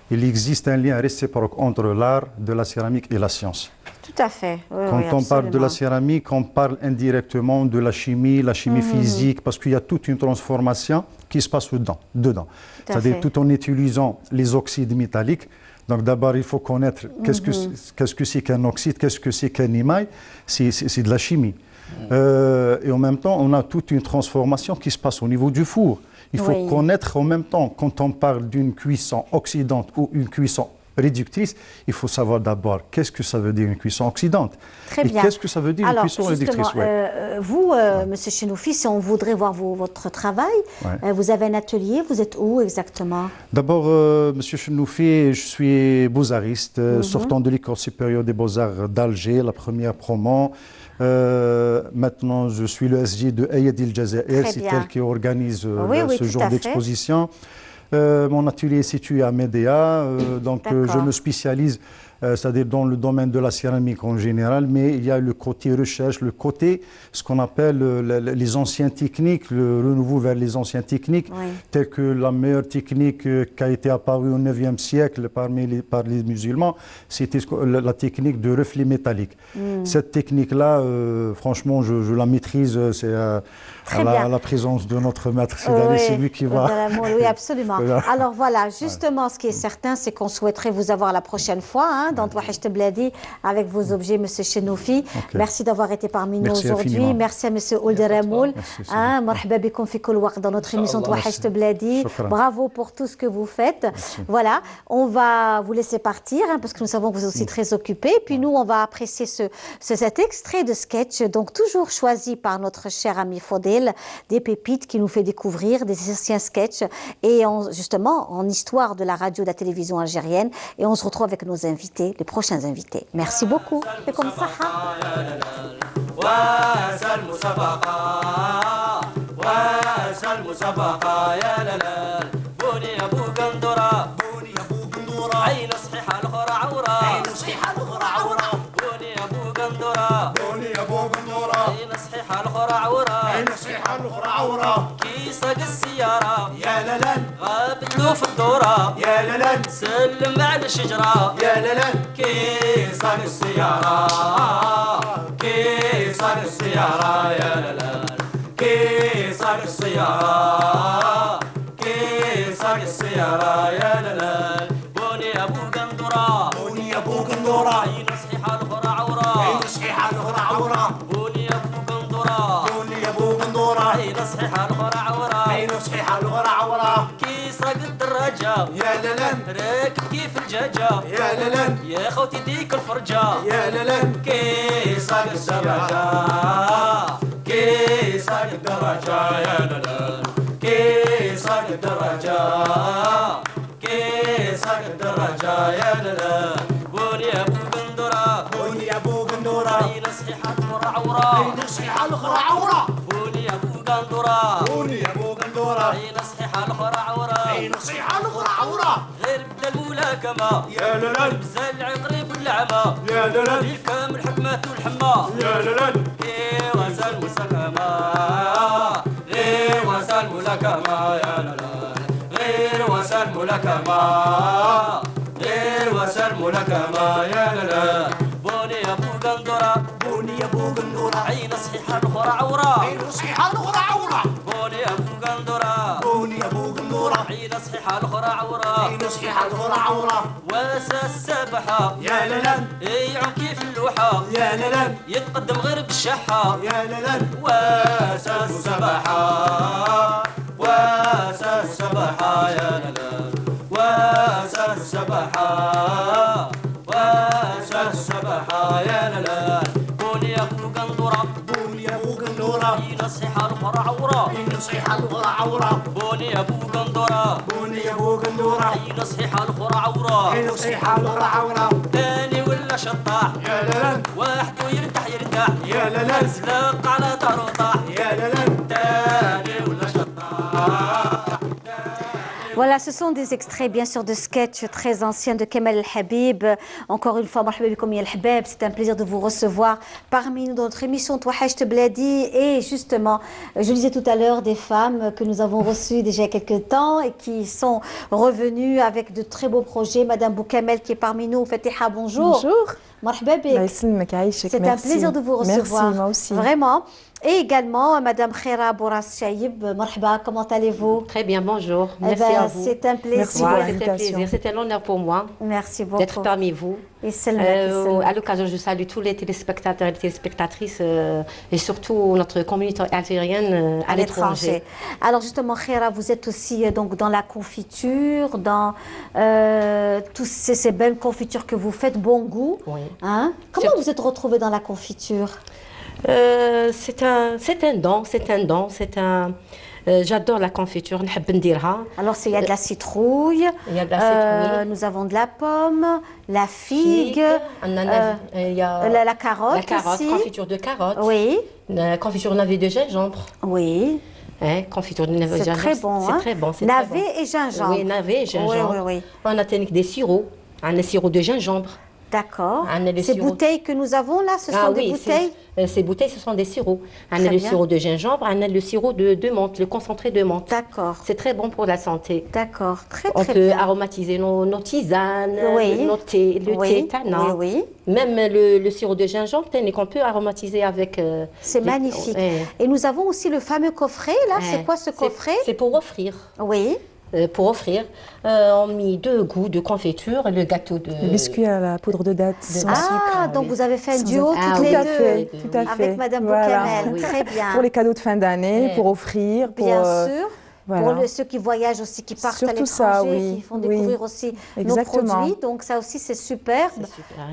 [SPEAKER 15] il existe un lien réciproque entre l'art de la céramique et la science.
[SPEAKER 1] Tout à fait. Oui,
[SPEAKER 15] Quand
[SPEAKER 1] oui,
[SPEAKER 15] on parle de la
[SPEAKER 1] absolument.
[SPEAKER 15] céramique, on parle indirectement de la chimie physique, parce qu'il y a toute une transformation qui se passe dedans.
[SPEAKER 1] à
[SPEAKER 15] C'est-à-dire
[SPEAKER 1] fait.
[SPEAKER 15] tout en utilisant les oxydes métalliques. Donc d'abord, il faut connaître qu'est-ce que c'est qu'un oxyde, qu'est-ce que c'est qu'un émail. C'est de la chimie. Et en même temps, on a toute une transformation qui se passe au niveau du four. Il faut
[SPEAKER 1] Oui.
[SPEAKER 15] connaître en même temps, quand on parle d'une cuisson oxydante ou une cuisson réductrice, il faut savoir d'abord qu'est-ce que ça veut dire une cuisson oxydante.
[SPEAKER 1] Très
[SPEAKER 15] et
[SPEAKER 1] bien.
[SPEAKER 15] qu'est-ce que ça veut dire
[SPEAKER 1] Alors,
[SPEAKER 15] une cuisson réductrice.
[SPEAKER 1] justement, vous, Monsieur Chenoufi, si on voudrait voir votre travail, vous avez un atelier, vous êtes où exactement?
[SPEAKER 15] D'abord, Monsieur Chenoufi, je suis beaux-artiste, sortant de l'École supérieure des beaux-arts d'Alger, la première promo. Maintenant, je suis le SJ de Ayad El Jazair, c'est elle qui organise ce genre d'exposition. Mon atelier est situé à Médéa, donc je me spécialise, c'est-à-dire dans le domaine de la céramique en général, mais il y a le côté recherche, le côté, ce qu'on appelle les anciennes techniques, le renouveau vers les anciennes techniques, telles que la meilleure technique qui a été apparue au 9e siècle par les musulmans, c'était la technique de reflet métallique. Cette technique-là, franchement, je la maîtrise, c'est à la présence de notre maître, c'est lui qui va...
[SPEAKER 1] Oui, absolument. Alors voilà, justement, ce qui est certain, c'est qu'on souhaiterait vous avoir la prochaine fois, dans Touachecht Bladi, avec vos objets, Monsieur Chenoufi. Merci d'avoir été parmi nous aujourd'hui. Merci à Monsieur Ould Ramoul. Marhaba bikoum fi kol waqt dans notre émission Touachecht Bladi. Bravo pour tout ce que vous faites. Voilà, on va vous laisser partir, parce que nous savons que vous êtes aussi très occupés. Puis nous, on va apprécier cet extrait de sketch, donc toujours choisi par notre cher ami Fodel, des pépites qui nous fait découvrir des anciens sketchs et justement en histoire de la radio et de la télévision algérienne. Et on se retrouve avec nos invités, les prochains invités. Merci beaucoup. Et comme ça.
[SPEAKER 16] كي صاق السيارة يا لالان غابت له في الدورة يا لالان سلم على الشجرة يا لالان كي صاق السيارة كي صاق السيارة يا لالان كي صاق السيارة كي صاق السيارة يا لالان بوني أبو قندورة بوني أبو قندورة عين صحيحة الأخرى عورة عين صحيحة الأخرى عورة بوني أبو قندورة بوني أبو قندورة عين صحيحة الأخرى عورة عين صحيحة الأخرى عورة كي سرق الدراجة يا لالان راكب كيف الدجاجة يا لالان يا خوتي ديك الفرجة يا لالان كي سرق الدراجة كي سرق الدراجة يا لالان كي سرق الدراجة كي سرق الدراجة يا لالان بوني أبو قندورة بوني أبو قندورة عين صحيحة الأخرى عورة عين صحيحة الأخرى عورة بوني أبو قندورة بوني أبو قندورة عين صحيحة الأخرى عورة عين صحيحة الأخرى عورة غير بدا الملاكمة يا لالان بزال العقريب واللعمة يا لالان الكام الحكمات والحمى يا لالان كي وزال المسلمة غير وزال الملاكمة يا لالان غير وزال الملاكمة غير وزال الملاكمة يا لالان بوني أبو قندورة بوني أبو قندورة عين صحيحة الأخرى عورة عين صحيحة الأخرى عورة بوني أبو قندورة بوني أبو قندورة عين صحيحة الأخرى عورة عين صحيحة الأخرى عورة واسا السبحة يا لالان يعوم كيف اللوحة يا لالان يتقدم غير بالشحة يا لالان واسا السبحة واسا السبحة يا لالان واسا السبحة واسا السبحة يا لالان بوني أبو قندورة بوني أبو قندورة عين صحيحة الأخرى عورة عين صحيحة الأخرى عورة بوني أبو قندورة بوني أبو قندورة عين صحيحة الأخرى عورة عين صحيحة الأخرى عورة تاني ولا شطاح يا لالان واحد يرتاح يا لالان زلاق على دارو طاح يا لالان تاني ولا شطاح.
[SPEAKER 1] Voilà, ce sont des extraits bien sûr de sketchs très anciens de Kemal El Habib. Encore une fois, marhaba bikoum ya El Habib, c'est un plaisir de vous recevoir parmi nous dans notre émission Touachecht Bladi. Et justement, je disais tout à l'heure des femmes que nous avons reçues déjà il y a quelques temps et qui sont revenues avec de très beaux projets. Madame Boukamel qui est parmi nous, Fatiha, bonjour.
[SPEAKER 17] Bonjour.
[SPEAKER 1] مرحبا بك.
[SPEAKER 17] الله يسلمك يعيشك.
[SPEAKER 1] C'est un plaisir de vous recevoir.
[SPEAKER 17] Merci, moi aussi.
[SPEAKER 1] Vraiment. Et également, Madame Khaira Bourras Chaïb, marhaba, comment allez-vous?
[SPEAKER 18] Très bien, bonjour. Merci à vous.
[SPEAKER 1] C'est un plaisir.
[SPEAKER 18] Merci pour l'invitation. C'est un honneur pour moi.
[SPEAKER 1] Merci beaucoup.
[SPEAKER 18] D'être parmi vous. À l'occasion, je salue tous les téléspectateurs et les téléspectatrices et surtout notre communauté algérienne à l'étranger.
[SPEAKER 1] Alors justement, Khaira, vous êtes aussi donc dans la confiture, dans toutes ces belles confitures que vous faites, bon goût.
[SPEAKER 18] Oui.
[SPEAKER 1] Hein? Comment vous êtes retrouvée dans la confiture?
[SPEAKER 18] C'est un don, j'adore la confiture,
[SPEAKER 1] alors il y a de la citrouille, nous avons de la pomme, la figue,
[SPEAKER 18] il y a
[SPEAKER 1] la carotte, aussi.
[SPEAKER 18] Confiture de carotte,
[SPEAKER 1] oui,
[SPEAKER 18] confiture navet de gingembre,
[SPEAKER 1] oui.
[SPEAKER 18] Confiture de navet de gingembre,
[SPEAKER 1] c'est très bon.
[SPEAKER 18] C'est très bon.
[SPEAKER 1] Navet et gingembre.
[SPEAKER 18] Oui, navet et gingembre.
[SPEAKER 1] Oui.
[SPEAKER 18] On a technique des sirops, un sirop de gingembre.
[SPEAKER 1] D'accord. Ces bouteilles que nous avons là, ce sont des bouteilles?
[SPEAKER 18] Ces bouteilles, ce sont des sirops. On a le sirop de gingembre, on a le sirop de menthe, le concentré de menthe.
[SPEAKER 1] D'accord.
[SPEAKER 18] C'est très bon pour la santé.
[SPEAKER 1] D'accord, très
[SPEAKER 18] On
[SPEAKER 1] bien.
[SPEAKER 18] peut aromatiser nos tisanes, nos thés, le thé, tana.
[SPEAKER 1] Oui.
[SPEAKER 18] Même le sirop de gingembre, qu'on peut aromatiser avec...
[SPEAKER 1] C'est magnifique. Et nous avons aussi le fameux coffret, là. C'est quoi ce coffret?
[SPEAKER 18] C'est pour offrir.
[SPEAKER 1] Oui.
[SPEAKER 18] Pour offrir, on a mis 2 goûts de confiture, le gâteau de...
[SPEAKER 17] Le biscuit à la poudre de date sans sucre.
[SPEAKER 1] Donc vous avez fait un duo toutes les deux
[SPEAKER 17] tout à fait.
[SPEAKER 1] avec Madame Boukamel, très bien.
[SPEAKER 17] Pour les cadeaux de fin d'année, pour offrir.
[SPEAKER 1] Bien sûr. Voilà. Pour ceux qui voyagent aussi, qui partent à l'étranger, qui font découvrir aussi nos produits. Donc ça aussi, c'est superbe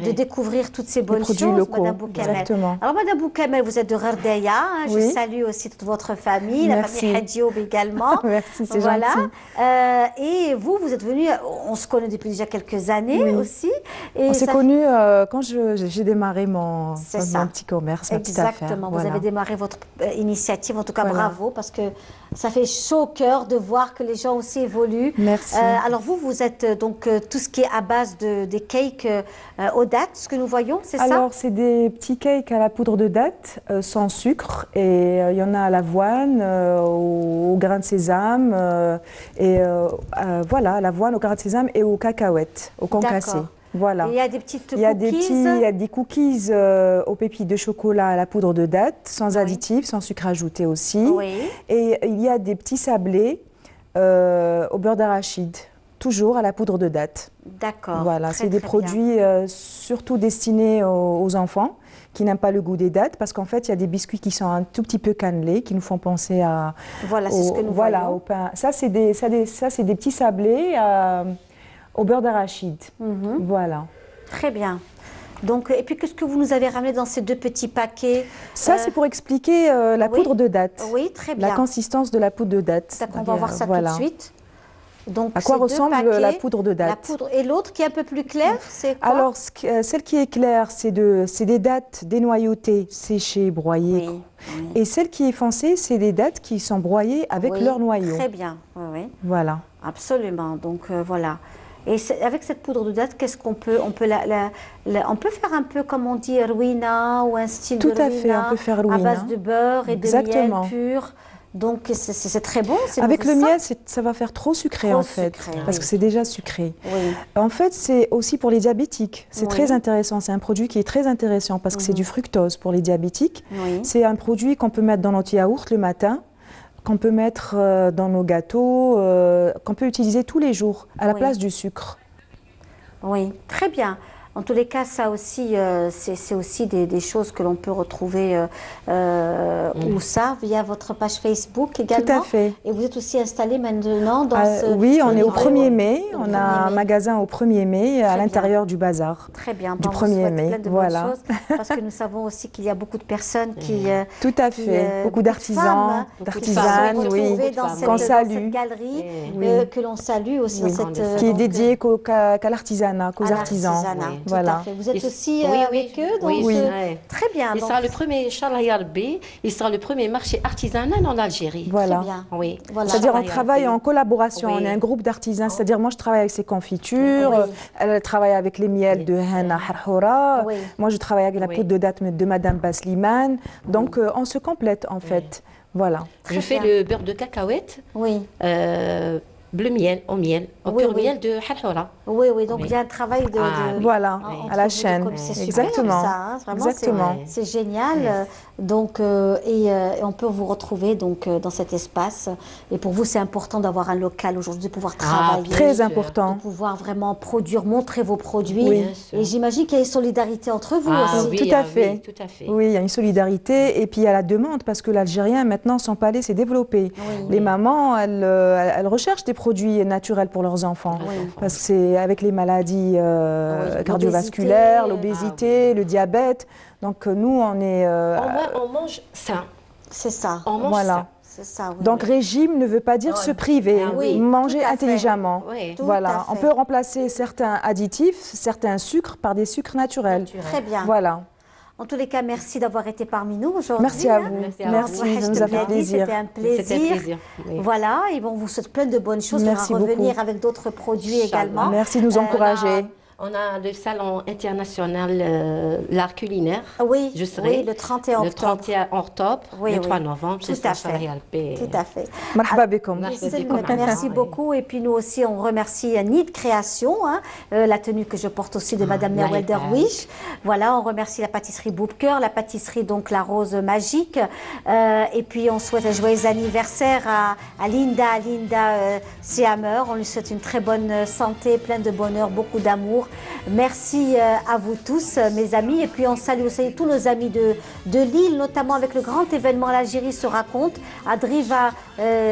[SPEAKER 1] de découvrir toutes ces bonnes choses, Madame Boukamel. Alors Madame Boukamel, vous êtes de Gherdaya. Je salue aussi toute votre famille, la famille Hadjioub également.
[SPEAKER 17] Merci, c'est gentil.
[SPEAKER 1] Et vous êtes venue, on se connaît depuis déjà quelques années aussi.
[SPEAKER 17] Et on s'est connus quand j'ai démarré mon petit commerce, ma petite affaire.
[SPEAKER 1] Exactement, vous avez démarré votre initiative, en tout cas bravo, parce que ça fait chaud au cœur de voir que les gens aussi évoluent.
[SPEAKER 17] Merci.
[SPEAKER 1] Alors vous êtes donc tout ce qui est à base des cakes aux dattes, ce que nous voyons, c'est ça?
[SPEAKER 17] Alors c'est des petits cakes à la poudre de date sans sucre et il y en a à l'avoine, au grain de sésame voilà, à l'avoine, au grain de sésame et aux cacahuètes, au concassé. Voilà.
[SPEAKER 1] Et il y a des petites cookies.
[SPEAKER 17] Il y a des cookies aux pépites de chocolat à la poudre de date, sans additifs, sans sucre ajouté aussi. Et il y a des petits sablés au beurre d'arachide, toujours à la poudre de date.
[SPEAKER 1] D'accord.
[SPEAKER 17] Voilà, c'est des produits surtout destinés aux enfants qui n'aiment pas le goût des dattes, parce qu'en fait, il y a des biscuits qui sont un tout petit peu cannelés, qui nous font penser à...
[SPEAKER 1] Voilà, c'est ce que nous voyons.
[SPEAKER 17] Au pain. Ça, c'est des petits sablés au beurre d'arachide. Voilà.
[SPEAKER 1] Très bien. Donc, et puis, qu'est-ce que vous nous avez ramené dans ces 2 petits paquets?
[SPEAKER 17] Ça, c'est pour expliquer la poudre de date.
[SPEAKER 1] Oui, très bien.
[SPEAKER 17] La consistance de la poudre de date.
[SPEAKER 1] On va voir ça tout de suite. Donc,
[SPEAKER 17] à quoi ressemble la poudre de date?
[SPEAKER 1] Et l'autre qui est un peu plus claire, c'est quoi?
[SPEAKER 17] Alors, celle qui est claire, c'est des dattes dénoyautées, séchées, broyées. Et celle qui est foncée, c'est des dattes qui sont broyées avec leur noyau.
[SPEAKER 1] Très bien.
[SPEAKER 17] Voilà.
[SPEAKER 1] Absolument. Donc, voilà. Et avec cette poudre de date, qu'est-ce qu'on peut... On peut faire un peu, comme on dit, rouina ou un style de rouina.
[SPEAKER 17] Tout à fait, on peut faire rouina.
[SPEAKER 1] À base de beurre et de miel pur. Donc, c'est très bon.
[SPEAKER 17] Avec le miel, ça va faire trop sucré, en fait, parce que c'est déjà sucré. En fait, c'est aussi pour les diabétiques. C'est très intéressant. C'est un produit qui est très intéressant parce que c'est du fructose pour les diabétiques. C'est un produit qu'on peut mettre dans notre yaourt le matin, qu'on peut mettre dans nos gâteaux, qu'on peut utiliser tous les jours à la place du sucre.
[SPEAKER 1] Oui, très bien. En tous les cas, ça aussi, c'est aussi des choses que l'on peut retrouver où ça, via votre page Facebook également.
[SPEAKER 17] Tout à fait.
[SPEAKER 1] Et vous êtes aussi installé maintenant dans ce...
[SPEAKER 17] Oui, on est au 1er mai. On a un magasin au 1er mai à l'intérieur du bazar.
[SPEAKER 1] Très bien.
[SPEAKER 17] Du 1er mai,
[SPEAKER 1] plein de bonnes choses, parce que nous savons aussi qu'il y a beaucoup de personnes qui...
[SPEAKER 17] Tout à fait. Beaucoup d'artisans, d'artisanes, oui.
[SPEAKER 1] Qu'on salue. Dans cette galerie que l'on salue aussi.
[SPEAKER 17] Qui est dédiée qu'à l'artisanat, qu'aux artisans. Voilà.
[SPEAKER 1] Vous êtes aussi avec eux, donc très bien.
[SPEAKER 18] Il sera le premier, Inch'Allah Ya Rabbi, il sera le premier marché artisanal en Algérie.
[SPEAKER 17] Voilà.
[SPEAKER 1] Très bien.
[SPEAKER 18] Oui.
[SPEAKER 1] Voilà.
[SPEAKER 17] C'est-à-dire on travaille en collaboration, on est un groupe d'artisans, c'est-à-dire moi je travaille avec ses confitures, elle travaille avec les miels de Hana Harhoura, moi je travaille avec la poudre de date de Madame Basliman, donc on se complète en fait. Voilà.
[SPEAKER 18] Je fais le beurre de cacahuète. bleu miel, au miel, au pur miel de Halhoura.
[SPEAKER 1] Oui, oui, donc il y a un travail de...
[SPEAKER 17] Voilà, à la chaîne. Exactement.
[SPEAKER 1] Exactement. C'est génial. Donc, et on peut vous retrouver donc, dans cet espace. Et pour vous, c'est important d'avoir un local aujourd'hui, de pouvoir travailler.
[SPEAKER 17] Très important.
[SPEAKER 1] De pouvoir vraiment produire, montrer vos produits. Et j'imagine qu'il y a une solidarité entre vous aussi.
[SPEAKER 17] Tout à fait. Oui, il y a une solidarité. Et puis il y a la demande, parce que l'Algérien, maintenant, son palais s'est développé. Les mamans, elles recherchent des produits naturels pour leurs enfants. Parce que c'est avec les maladies cardiovasculaires, l'obésité, le diabète. Donc nous, on est...
[SPEAKER 18] on mange sain.
[SPEAKER 1] C'est ça.
[SPEAKER 18] On mange sain.
[SPEAKER 1] C'est ça,
[SPEAKER 17] donc régime ne veut pas dire se priver, manger intelligemment.
[SPEAKER 1] Voilà,
[SPEAKER 17] on peut remplacer certains additifs, certains sucres par des sucres naturels.
[SPEAKER 1] Très bien.
[SPEAKER 17] Voilà.
[SPEAKER 1] En tous les cas, merci d'avoir été parmi nous aujourd'hui.
[SPEAKER 17] Merci à vous. Merci, ça nous a fait plaisir.
[SPEAKER 1] C'était un plaisir. Voilà, et bon, on vous souhaite plein de bonnes choses.
[SPEAKER 17] Merci
[SPEAKER 1] on va revenir
[SPEAKER 17] beaucoup.
[SPEAKER 1] avec d'autres produits également.
[SPEAKER 17] Merci de nous encourager.
[SPEAKER 18] On a le salon international l'art culinaire.
[SPEAKER 1] Oui,
[SPEAKER 18] je serai
[SPEAKER 1] le 31 octobre.
[SPEAKER 18] Le 31 octobre, le 3 novembre.
[SPEAKER 1] Tout à fait. Tout à fait.
[SPEAKER 17] Marhaba bekoum.
[SPEAKER 1] Merci beaucoup. Et puis nous aussi, on remercie Nid Création, la tenue que je porte aussi de Madame Nawel Derwish. Voilà, on remercie la pâtisserie Boubker, la pâtisserie donc La Rose Magique. Et puis on souhaite un joyeux anniversaire à Linda Siamer. On lui souhaite une très bonne santé, plein de bonheur, beaucoup d'amour. Merci à vous tous, mes amis. Et puis on salue aussi tous nos amis de Lille, notamment avec le grand événement L'Algérie se raconte. Adriva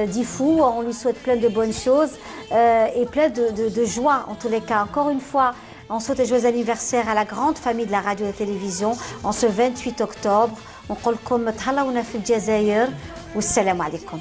[SPEAKER 1] Difou, on lui souhaite plein de bonnes choses et plein de joie en tous les cas. Encore une fois, on souhaite un joyeux anniversaire à la grande famille de la radio et de la télévision en ce 28 octobre. On dit تهلاونا في الجزائر والسلام عليكم.